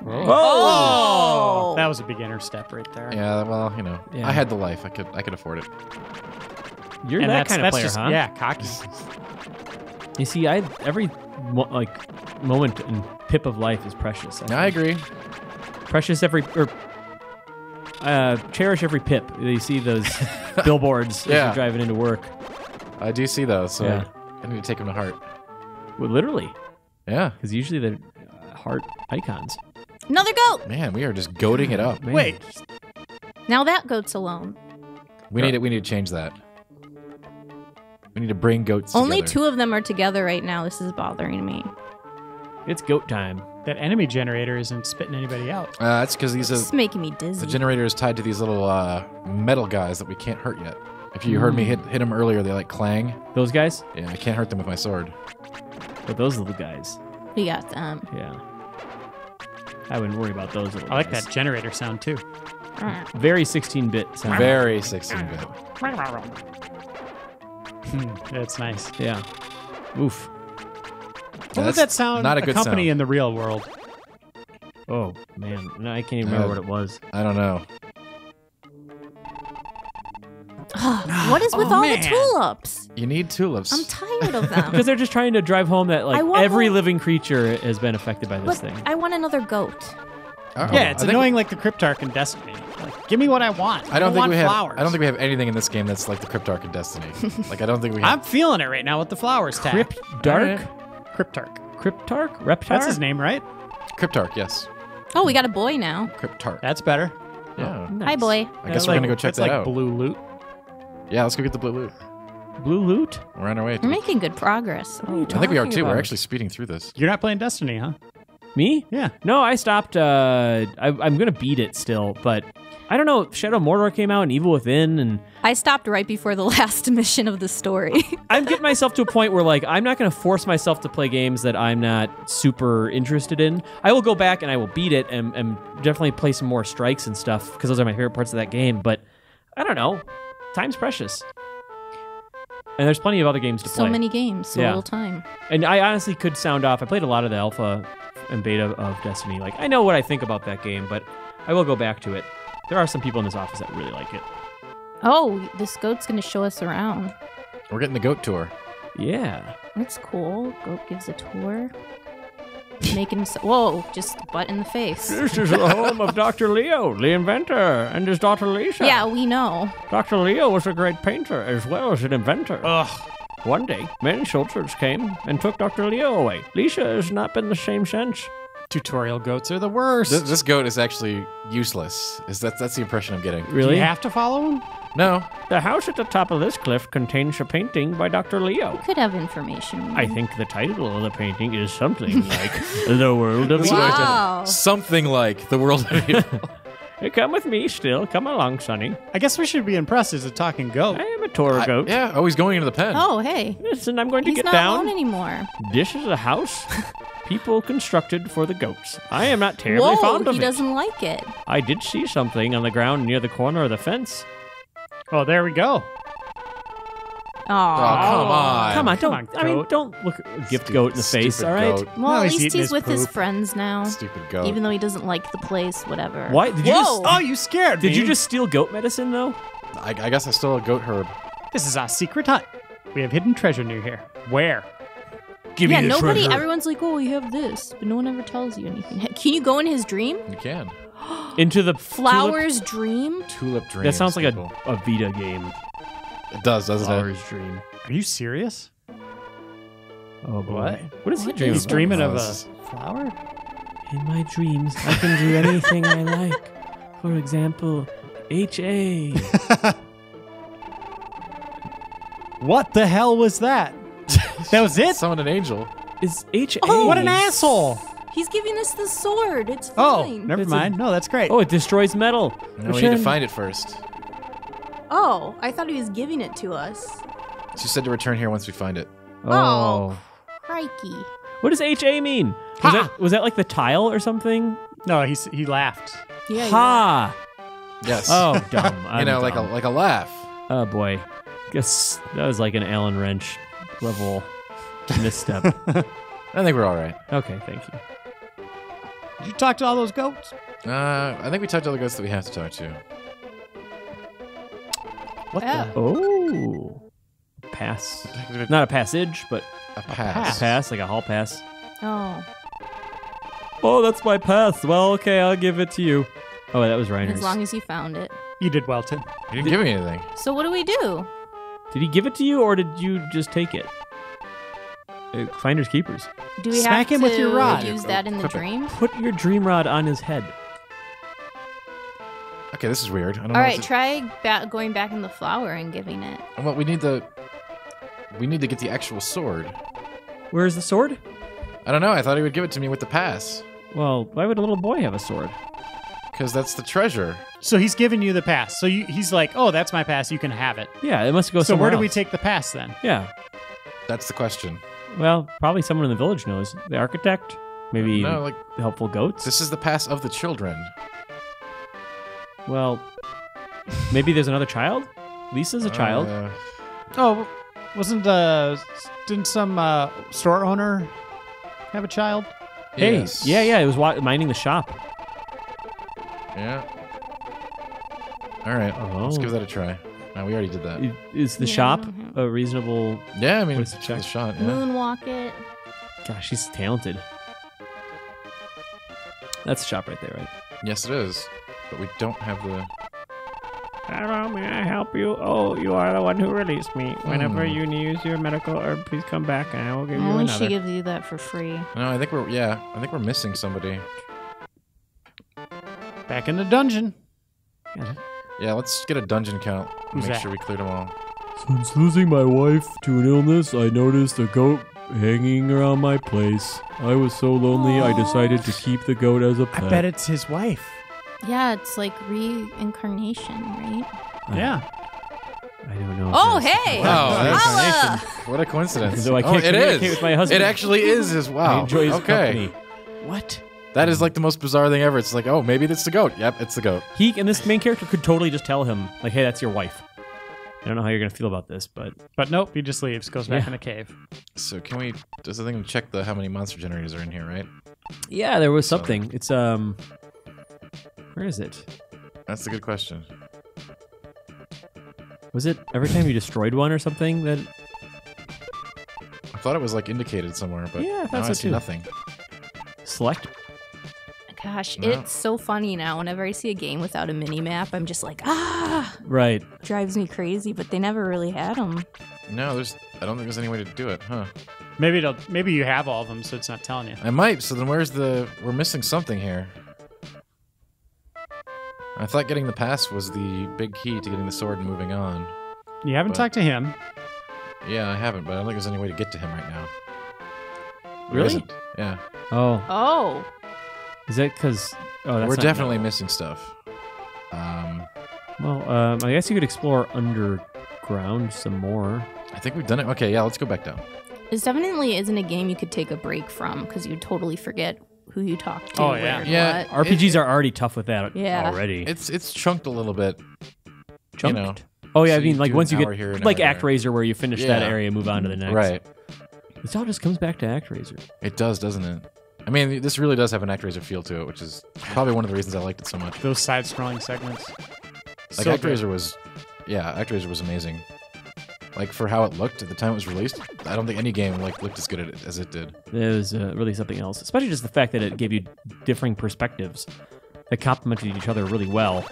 Oh! That was a beginner step right there. Yeah, well, you know, Yeah. I had the life. I could afford it. You're And that kind of player, just, huh? Yeah, cocky. You see, every moment and pip of life is precious. I agree. Precious cherish every pip. You see those billboards as Yeah. you're driving into work. I do see those, so Yeah. I need to take them to heart. Well, literally, Yeah. because usually they're heart icons. Another goat. Man, we are just goading it up. Man. Wait. Now that goat's alone. We need to change that. We need to bring goats Only together. 2 of them are together right now. This is bothering me. It's goat time. That enemy generator isn't spitting anybody out. That's because This is making me the dizzy. generator is tied to these little metal guys that we can't hurt yet. If you heard me hit them earlier, they like clang. Those guys? Yeah, I can't hurt them with my sword. But those little guys. We got them. Yeah. I wouldn't worry about those little I like guys. that generator sound too. Very 16-bit sound. Very 16-bit. That's nice. Yeah. Oof. What would that sound not a good accompany sound. in the real world? Oh, man. No, I can't even remember what it was. I don't know. What is with all man. the tulips? You need tulips. I'm tired of them. Because they're just trying to drive home that, I like, want every more- living creature has been affected by this But thing. I want another goat. Oh, Yeah, it's I think- annoying like the Cryptarch in Destiny. Like, give me what I want. I don't think want we have. flowers. I don't think we have anything in this game that's like the Cryptarch in Destiny. Like I don't think we have. I'm feeling it right now with the flowers tag. Dark? Cryptarch. Cryptarch? Reptar? That's his name, right? Cryptarch, yes. Oh, we got a boy now. Cryptart. That's better. Yeah. Hi, boy. I guess we're going to go check That's that like out. blue loot. Yeah, let's go get the blue loot. Blue loot? We're on our way. We're making good progress. I think we are talking too. We're about? actually speeding through this. You're not playing Destiny, huh? Me? Yeah. No, I stopped. I'm going to beat it still, but I don't know. Shadow of Mordor came out and Evil Within, and I stopped right before the last mission of the story. I'm getting myself to a point where, like, I'm not going to force myself to play games that I'm not super interested in. I will go back and I will beat it and definitely play some more strikes and stuff because those are my favorite parts of that game. But I don't know. Time's precious. And there's plenty of other games to play. So many games, so little time. And I honestly could sound off. I played a lot of the alpha and beta of Destiny. Like, I know what I think about that game, but I will go back to it. There are some people in this office that really like it. Oh, this goat's going to show us around. We're getting the goat tour. Yeah. That's cool. Goat gives a tour. Making whoa, just butt in the face. This is the home of Dr. Leo, the inventor, and his daughter Lisa. Yeah, we know. Dr. Leo was a great painter as well as an inventor. Ugh. One day, many soldiers came and took Dr. Leo away. Lisa has not been the same since. Tutorial goats are the worst. This goat is actually useless. That's the impression I'm getting. Do Really? you have to follow him? No. The house at the top of this cliff contains a painting by Dr. Leo. Could have information. I think the title of the painting is something like The World of Evil. Wow. Something like the world of evil. Hey, come with me still. Come along, Sonny. I guess we should be impressed as a talking goat. I am a tour goat. Yeah, always going into the pen. Oh, hey. Listen, I'm going to He's get not down. alone anymore. This is a house people constructed for the goats. I am not terribly Whoa, fond of he it. doesn't like it. I did see something on the ground near the corner of the fence. Oh, there we go. Oh, come on. Come on, Come don't. on, I mean, goat. don't look gift goat in the face. Stupid All right. goat. Well, No, at he's least eating he's his with his poop. friends now. Stupid goat. Even though he doesn't like the place, whatever. Why did you Whoa! Oh, you scared me. Did you just steal goat medicine though? I guess I stole a goat herb. This is our secret hut. We have hidden treasure near here. Where? Give Yeah, me the nobody, treasure. everyone's like, oh, we have this, but no one ever tells you anything. Can you go in his dream? You can. Into the Flower's dream? Tulip dreams. That sounds like people. a Vita game. It does, doesn't Flower's dream. Are you serious? Oh boy. What? What is he What dreaming? He's is about? dreaming of a This is- flower? In my dreams, I can do anything I like. For example, HA. What the hell was that? That was it? Summon an angel. Is HA? Oh, What an asshole! He's giving us the sword. It's Oh, fine. never It's mind. No, that's great. Oh, it destroys metal. No, we need to find it first. Oh, I thought he was giving it to us. She said to return here once we find it. Oh. Crikey. What does HA mean? Was that like the tile or something? No, he laughed. Yeah. Ha! Yes. Oh, dumb. you I'm know, dumb. like a laugh. Oh boy. Guess that was like an Allen wrench level misstep. I think we're all right. Okay, thank you. Did you talk to all those goats? I think we talked to all the ghosts that we have to talk to. What Yeah. the? Oh. Pass. Not a passage, but A a pass. pass, like a hall pass. Oh. Oh, that's my pass. Well, okay, I'll give it to you. Oh, that was As Reiner's. long as you found it. You did well, Tim. You didn't give me anything. So what do we do? Did he give it to you, or did you just take it? Finders keepers. Do we Smack have him to with your rod. use that in the Equip it. dream? Put your dream rod on his head. Okay, this is weird. I don't All know. right, try going back in the flower and giving it. Well, we need to get the actual sword. Where's the sword? I don't know. I thought he would give it to me with the pass. Well, why would a little boy have a sword? Because that's the treasure. So he's giving you the pass. So he's like, oh, that's my pass. You can have it. Yeah, it must go So somewhere where do we else. take the pass then? Yeah. That's the question. Well, probably someone in the village knows. The architect? Maybe No, like, the helpful goats? this is the pass of the children. Well, maybe there's another child? Lisa's a child. Oh, didn't some store owner have a child? Hey, yes. yeah, it was minding the shop. Yeah. All right. Let's Oh. give that a try. No, we already did that. Is the Yeah, shop mhm. a reasonable... Yeah, I mean, What's it's the a check? shot. Yeah. Moonwalk it. Gosh, she's talented. That's the shop right there, right? Yes, it is. But we don't have the. Hello, may I help you? Oh, you are the one who released me. Whenever you use your medical herb, please come back and I will give you Only another. she gives you that for free. No, I think we're. Yeah, I think we're missing somebody. Back in the dungeon. Yeah, let's get a dungeon count. Who's Make that? sure we cleared them all. Since losing my wife to an illness, I noticed a goat hanging around my place. I was so lonely, I decided to keep the goat as a pet. I bet it's his wife. Yeah, it's like reincarnation, right? Yeah. I don't know. Oh, if that's- hey! Wow, that's- Holla! What a coincidence. So I can't it communicate is. with my husband. It actually is his. Wow. I enjoy his okay. company. What? That is like the most bizarre thing ever. It's like, oh, maybe it's the goat. Yep, it's the goat. He and this main character could totally just tell him, like, hey, that's your wife. I don't know how you're gonna feel about this, but Nope, he just leaves, goes back in the cave. So can we? Does the thing check how many monster generators are in here? Right. yeah, there was something. It's where is it? That's a good question. Was it every time you destroyed one or something that? I thought it was like indicated somewhere, but Yeah, I thought now so I see too. nothing. Select. Gosh, No. it's so funny now. Whenever I see a game without a mini map, I'm just like, Right. drives me crazy. But they never really had them. No, I don't think there's any way to do it, huh? Maybe you have all of them, so it's not telling you. I might. So then we're missing something here. I thought getting the pass was the big key to getting the sword and moving on. You haven't But- talked to him. Yeah, I haven't, but I don't think there's any way to get to him right now. There Really? isn't. Yeah. Oh, Oh, is that because? Oh, that's We're not- definitely missing stuff. Well, I guess you could explore underground some more. I think we've done it. Okay, yeah, let's go back down. this definitely isn't a game you could take a break from because you totally forget who you talked to. Oh, yeah. where, Yeah. what. RPGs are already tough with that Yeah. already. It's chunked a little bit. Chunked? You know. Oh yeah, So I mean you like do once an you hour get here, an like hour there. ActRaiser where you finish that Yeah. area, move on to the next. Right. This all just comes back to ActRaiser. It does, doesn't it? I mean, this really does have an ActRaiser feel to it, which is probably one of the reasons I liked it so much. Those side-scrolling segments. Like So ActRaiser good. was, yeah, ActRaiser was amazing. Like for how it looked at the time it was released, I don't think any game like looked as good at it as it did. It was really something else, especially just the fact that it gave you differing perspectives that complemented each other really well.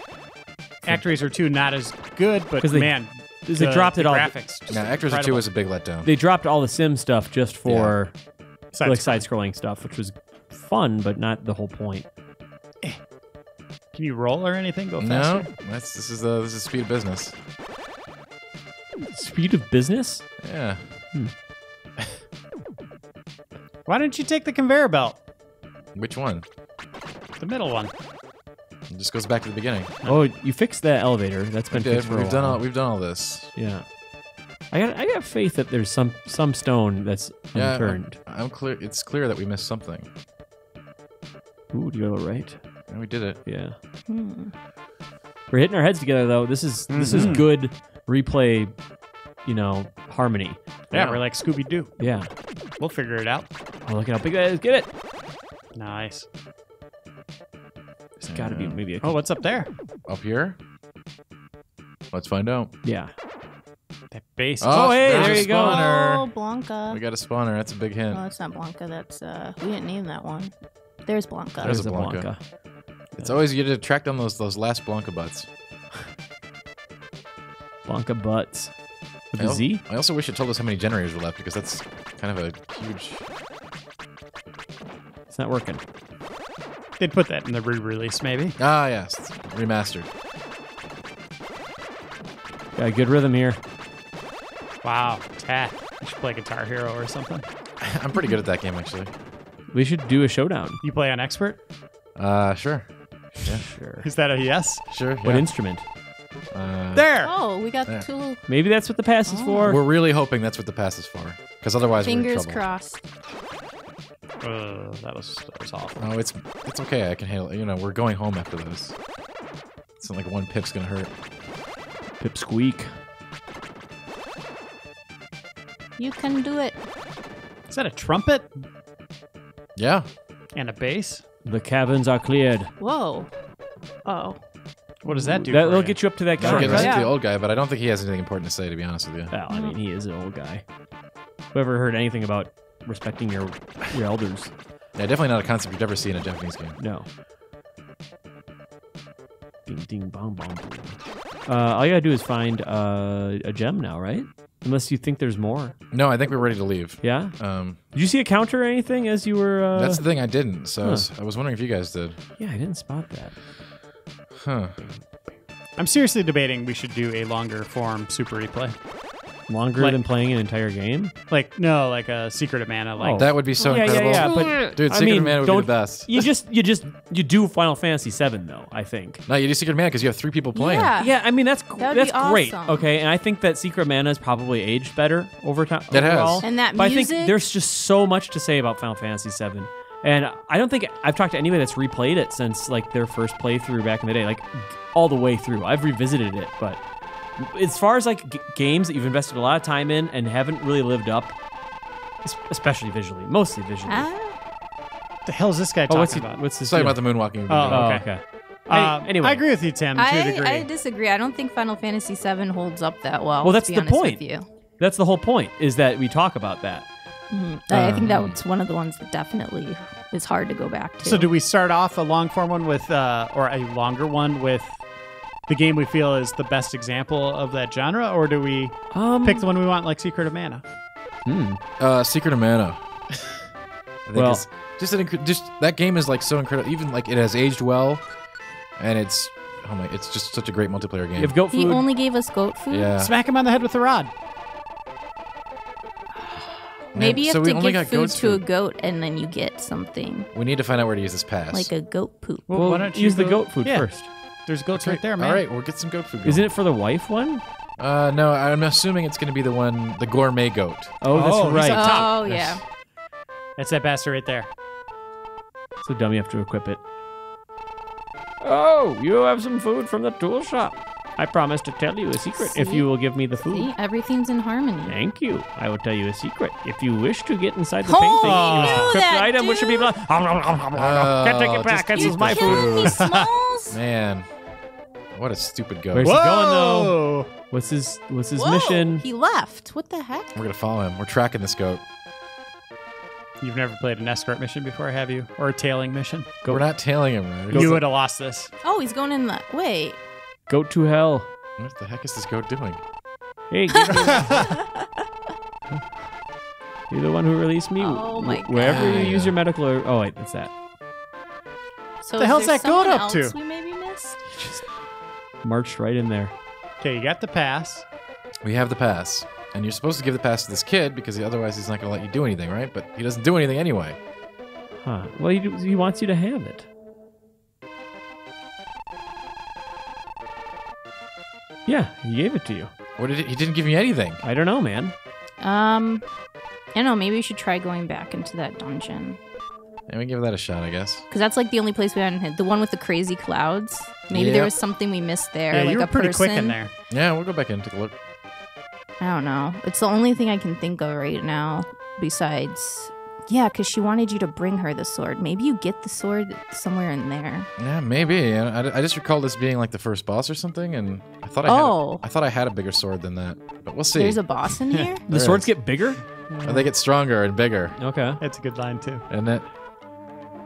ActRaiser 2 not as good, but 'Cause they- man, they dropped it all. graphics. just Yeah, ActRaiser 2 incredible. was a big letdown. They dropped all the sim stuff just for Side-scrolling. like side-scrolling stuff, which was fun, but not the whole point. Can you roll or anything? Go No, faster? this is speed of business. Speed of business? Yeah. Why didn't you take the conveyor belt? Which one? The middle one. It just goes back to the beginning. Oh, you fixed that elevator. That's been We did. fixed for a We've done while. all this. Yeah. I got faith that there's some stone that's Yeah, unturned. I'm clear. It's clear that we missed something. Ooh, do you have it right? And we did it. Yeah. Hmm. We're hitting our heads together though. This is good replay, harmony. Yeah, we're like Scooby-Doo. Yeah. We'll figure it out. Oh, look at how big that is. Get it. Nice. It's got to be maybe a Oh, what's up there? Up here? Let's find out. yeah. That base. Oh, hey, there's there a you go. spawner. Oh, Blanca. We got a spawner. That's a big hint. Oh, that's not Blanca. That's we didn't name that one. There's Blanca. There's There's a a Blanca. Blanca. It's always you to track down those last Blanca butts. Blanca butts. With I a al- Z? I also wish it told us how many generators were left because that's kind of a huge. It's not working. They'd put that in the re-release, maybe. Ah, yes, remastered. Got a good rhythm here. Wow. Tack. You should play Guitar Hero or something. I'm pretty good at that game actually. We should do a showdown. You play on Expert? Sure. Yeah, Sure. Is that a yes? sure. What Yeah. instrument? There! Oh, we got There. two Maybe that's what the pass is for. We're really hoping that's what the pass is for, because otherwise we're in fingers trouble. crossed. That was awful. No, it's okay. I can handle it. We're going home after this. It's not like one pip's gonna hurt. Pipsqueak. You can do it. Is that a trumpet? Yeah. And a bass? The cabins are cleared. Whoa. Oh. What does that do? That'll for you? get you up to that guy. That'll get us Yeah. to the old guy, but I don't think he has anything important to say, to be honest with you. Well, I mean, he is an old guy. Whoever heard anything about respecting your elders? Yeah, definitely not a concept you'd ever see in a Japanese game. No. Ding ding bong bong boom. All you gotta do is find a gem now, right? Unless you think there's more. No, I think we're ready to leave. Yeah? Did you see a counter or anything as you were... That's the thing, I didn't. So I was wondering if you guys did. Yeah, I didn't spot that. Huh. I'm seriously debating we should do a longer form super replay. Longer than playing an entire game? Like a Secret of Mana. Like That would be so incredible. Yeah, but Dude, I Secret mean, of Mana would be the best. You do Final Fantasy VII though. I think. No, you do Secret of Mana because you have 3 people playing. Yeah. Yeah, I mean that's That would that's be great. awesome. Okay, and I think that Secret of Mana has probably aged better over time. It has. overall. And that but I music- think there's just so much to say about Final Fantasy VII, and I don't think I've talked to anybody that's replayed it since like their first playthrough back in the day, like all the way through. I've revisited it, but as far as like games that you've invested a lot of time in and haven't really lived up, especially visually, mostly visually. what the hell is this guy talking what's about? What's this? It's talking deal? about the moonwalking. Oh, okay. Anyway, I agree with you, Tim, to a degree. I disagree. I don't think Final Fantasy VII holds up that well. Well, that's to be the honest point. With you. That's the whole point, is that we talk about that. I think that's one of the ones that definitely is hard to go back to. So do we start off a long form one with, or a longer one with the game we feel is the best example of that genre, or do we pick the one we want, like Secret of Mana? Secret of Mana. I think Well- it's just that game is like so incredible. Even like it has aged well, and it's it's just such a great multiplayer game. You have goat he food. only gave us goat food. Yeah. Smack him on the head with the rod. Maybe you so have we to only give got food goat's to a food. goat and then you get something We need to find out where to use this pass. like a goat poop. Well, why don't you use the go- goat food Yeah. first. There's goats right there, man. All right, we'll get some goat food. Going. Isn't it for the wife one? No, I'm assuming it's going to be the gourmet goat. Oh, that's Oh, he's right. up top. Oh yeah. That's that bastard right there. So dumb, you have to equip it. Oh, you have some food from the tool shop. I promise to tell you a secret if See? you will give me the food. See, everything's in harmony. Thank you. I will tell you a secret. If you wish to get inside the Oh, painting, you you must knew equip that, the item which should be dude. Can't take it back. This just is my killing food. Me, Smalls. Man, what a stupid goat. Where's he Whoa! going though? What's his Whoa, mission? He left. What the heck? We're gonna follow him. We're tracking this goat. You've never played an escort mission before, have you? Or a tailing mission? We're not tailing him, right? You would have lost this. Oh, he's going in the wait. Goat to hell. What the heck is this goat doing? Hey, give me You're the one who released me. Oh my Wherever you God. use your medical. Oh wait, it's that. So The is hell's there that goat someone up to? else we maybe missed? Just marched right in there. Okay, you got the pass. We have the pass, and you're supposed to give the pass to this kid because otherwise he's not gonna let you do anything, right? But he doesn't do anything anyway. Huh. Well, he wants you to have it. Yeah, he gave it to you. What did he didn't give me anything. I don't know, man. I don't know. Maybe we should try going back into that dungeon And we give that a shot, I guess. because that's like the only place we hadn't hit. The one with the crazy clouds. Maybe Yep. there was something we missed there. Yeah, like you were a pretty person. quick in there. Yeah, we'll go back in and take a look. I don't know. It's the only thing I can think of right now. Besides, yeah, because she wanted you to bring her the sword. Maybe you get the sword somewhere in there. Yeah, maybe. I just recall this being like the first boss or something, and I thought I had a bigger sword than that. But we'll see. There's a boss in here. The There swords is. get bigger? They get stronger and bigger, Okay. That's a good line, too. and it.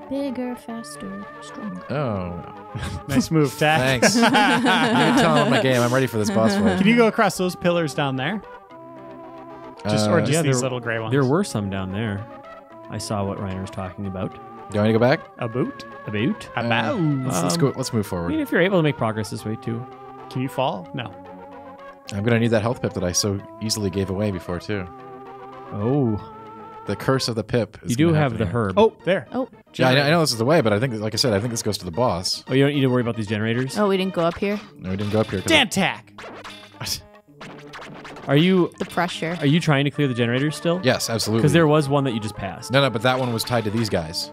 Bigger, faster, stronger. Oh, Nice move, Tack. thanks. You're telling my game. I'm ready for this boss fight. Can you go across those pillars down there? Or just yeah, these there- little gray ones? There were some down there. I saw what Reiner's talking about. Do you want me to go back? A boot? About? About. Let's go. Let's move I forward. mean, if you're able to make progress this way too. Can you fall? No. I'm gonna need that health pip that I so easily gave away before too. Oh, The curse of the pip. Is you do gonna have happen the here. herb. Oh, there. Oh, Yeah, I know this is the way, but I think, like I said, I think this goes to the boss. Oh, you don't need to worry about these generators. oh, we didn't go up here. No, we didn't go up here. 'cause Dan Tack. Are you The pressure. trying to clear the generators still? Yes, absolutely. Because there was one that you just passed. No, but that one was tied to these guys.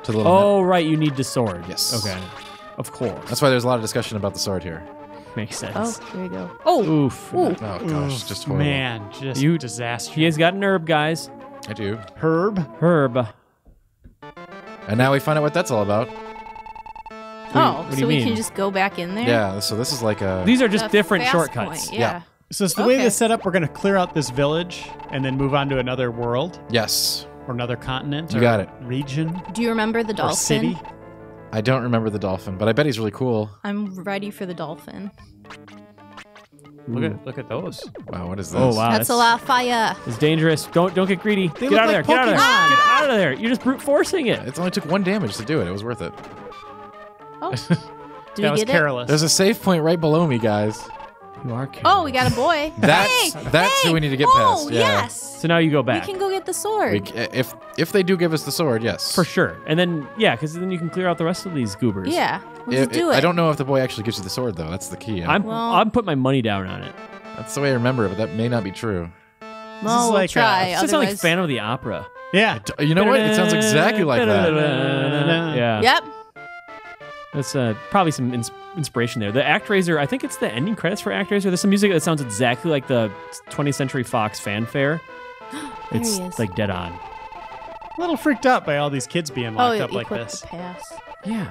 To the little. Oh, right. You need the sword. Yes. Okay. Of course. That's why there's a lot of discussion about the sword here. Makes sense. Oh, here we go. Oh, Oof. ooh. Oh gosh, just horrible. Man, just You- disaster. He has got an herb, guys. I do. Herb. Herb. And now we find out what that's all about. Oh, what do so you we mean? can just go back in there? Yeah. So this is like a. These are just The different fast shortcuts. point, yeah. So it's the way Okay. this set up. We're going to clear out this village and then move on to another world Yes. or another continent. You or got it. Region Do you remember the or dolphin? city. I don't remember the dolphin, but I bet he's really cool. I'm ready for the dolphin. Look at those. Wow, what is this? Oh, wow. That's a lot of fire. It's dangerous. Don't get greedy. They Get look out of there. like Get out of there. Pokemon. Get out of there. You're just brute forcing it. It only took 1 damage to do it. It was worth it. Oh, Do That we was get careless. There's a save point right below me, guys. You are it? Oh, we got a boy. That's who we need to get past. Yeah. Yes. So now you go We back. can go get the sword. If they do give us the sword, yes. For sure. And then, yeah, because then you can clear out the rest of these goobers. Yeah. Let's do it. I don't know if the boy actually gives you the sword, though. That's the key. I'm putting my money down on it. That's the way I remember it, but that may not be true. Well, we'll like, try. It sounds like Phantom of the Opera. Yeah. You know what? It sounds exactly like that. Yeah. Yep. That's probably some inspiration there. The ActRaiser, I think it's the ending credits for ActRaiser. There's some music that sounds exactly like the 20th Century Fox fanfare. It's he is. like dead on. A little freaked out by all these kids being locked up like equip this. the pass. Yeah.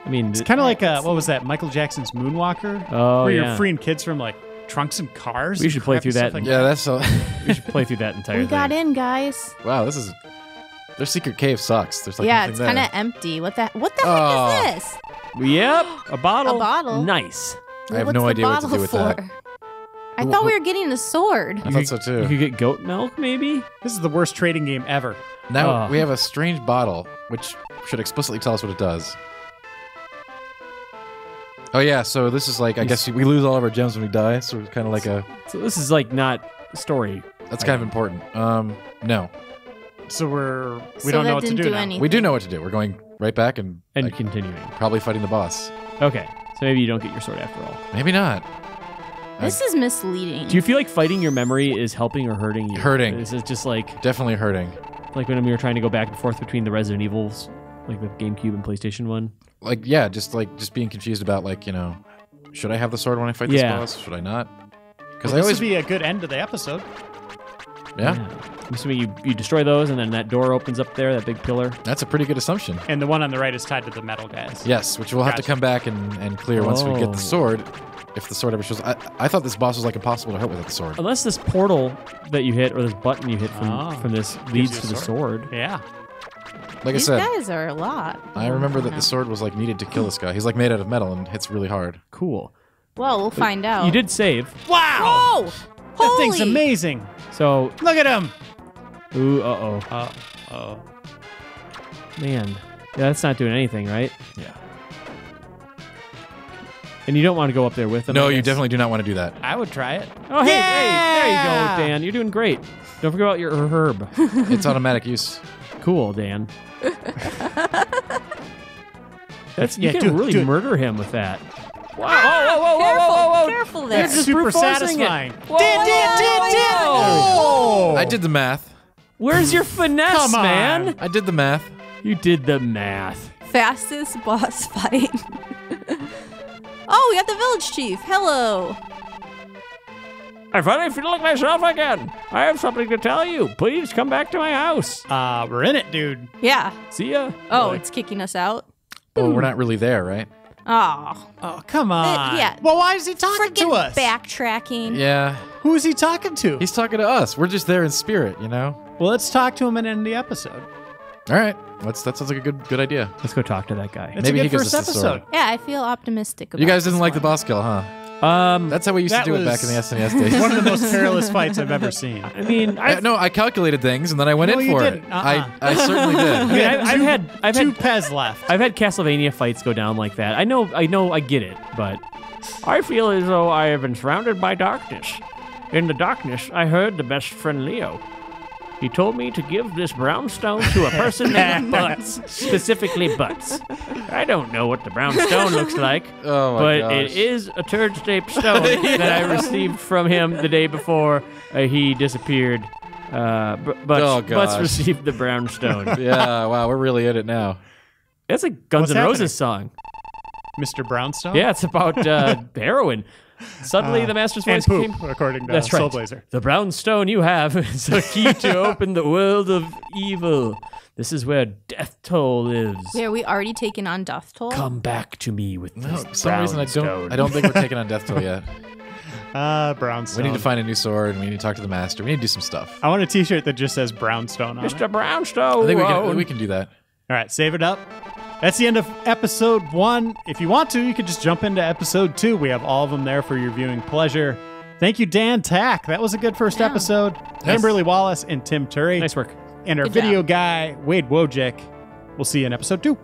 I mean, It's kind of like, what was that, Michael Jackson's Moonwalker? Oh, where yeah. you're freeing kids from, like, trunks and cars. We and should play crappy through that. stuff like Yeah, that's so. we should play through that entire We thing. got in, guys. Wow, this is. Their secret cave sucks. There's like Yeah, nothing it's there. kind of empty. What the Oh. heck is this? Yep, a bottle. A bottle? Nice. I have What's no the idea what to bottle do with for? that. I thought we were getting a sword. I thought so too. You could get goat milk, maybe? This is the worst trading game ever. Now Oh. we have a strange bottle, which should explicitly tell us what it does. Oh yeah, so this is like, I guess we lose all of our gems when we die, so it's kind of like a... So this is like not story. That's kind of important. No. So we So don't know that what to didn't do do now. anything. We do know what to do. We're going right back and like, Continuing. probably fighting the boss. Okay, so maybe you don't get your sword after all. Maybe not. This is misleading. Do you feel like fighting your memory is helping or hurting you? Hurting. This is just like Definitely hurting. when we were trying to go back and forth between the Resident Evils, like the GameCube and PlayStation one. Like, yeah, just being confused about, like, you know, should I have the sword when I fight this Yeah. boss? Should I not? Because Well, I this always... would be a good end to the episode. Yeah, I'm assuming you destroy those, and then that door opens up there, that big pillar. that's a pretty good assumption. And the one on the right is tied to the metal guys. Yes, which we'll have to Gotcha. come back and clear once we get Oh. the sword. If the sword ever shows... I thought this boss was, like, impossible to hurt with the sword. Unless this portal that you hit, or this button you hit from this leads you to a the sword. Yeah. Like These I said, guys are a lot. I remember that the sword was, like, needed to kill this guy. He's, like, made out of metal and hits really hard. Cool. Well, we'll find out. You did save. Wow! Whoa! That thing's Holy! amazing. So, Look at him. ooh, uh-oh. Oh. Man. Yeah, that's not doing anything, right? Yeah. And you don't want to go up there with them. No, I you guess. definitely do not want to do that. I would try it. Oh, hey, Yeah! hey, there you go, Dan. You're doing great. Don't forget about your herb. It's automatic use. Cool, Dan. That's you Yeah, can do it, really do it. murder him with that. Wow! Whoa! Whoa! Whoa! Whoa! Whoa! Whoa! Careful You're there. That's just super brute forcing it. satisfying. Whoa, Dan. whoa, whoa. I did the math. Where's your finesse, Come on. man? I did the math. You did the math. Fastest boss fight. Oh, we got the village chief. Hello. I finally feel like myself again. I have something to tell you. Please come back to my house. We're in it, dude. Yeah. See ya. Oh, it's kicking us out. Well, we're not really there, right? Oh. Oh, come on. yeah. Well, why is he talking Freaking to us? backtracking. Yeah. Who is he talking to? He's talking to us. We're just there in spirit, you know? Well, let's talk to him and end the episode. All right. That sounds like a good idea. Let's go talk to that guy. It's Maybe a he good gives first us the sword. episode. Yeah, I feel optimistic about You guys didn't this like the one. boss kill, huh? That's how we used to That do it back was in the SNES days. One of the most perilous fights I've ever seen. I mean, No, I calculated things and then I went No, in you for didn't. it. Uh-uh. I certainly did. I mean, I've Two had Pez left. I've had Castlevania fights go down like that. I know, I get it, but I feel as though I have been surrounded by darkness. In the darkness, I heard the best friend Leo. He told me to give this brown stone to a person named Butts, specifically Butts. I don't know what the brown stone looks like, Oh my but gosh. it is a turd-shaped stone that I received from him the day before he disappeared. Butts Oh, gosh. received the brown stone. Yeah, wow, we're really in it now. That's a Guns What's N' Roses happening? song. Mr. Brownstone? Yeah, it's about heroin. Suddenly, the Master's And voice poop, came. according to That's right. Soul Blazer. The brown stone you have is the key to open the world of evil. This is where Death Toll lives. Wait, are we already taking on Death Toll? Come back to me with No, this for some brown reason stone. I don't think we're taking on Death Toll yet. Brownstone. We need to find a new sword and we need to talk to the master. We need to do some stuff. I want a t-shirt that just says Brownstone on it. Mr. Brownstone. I think we can do that. All right, save it up. That's the end of episode 1. If you want to, you could just jump into episode 2. We have all of them there for your viewing pleasure. Thank you, Dan Tack. That was a good first episode. Kimberly Wallace and Tim Turi. Nice work. And our Good video job. guy, Wade Wojcik. We'll see you in episode 2.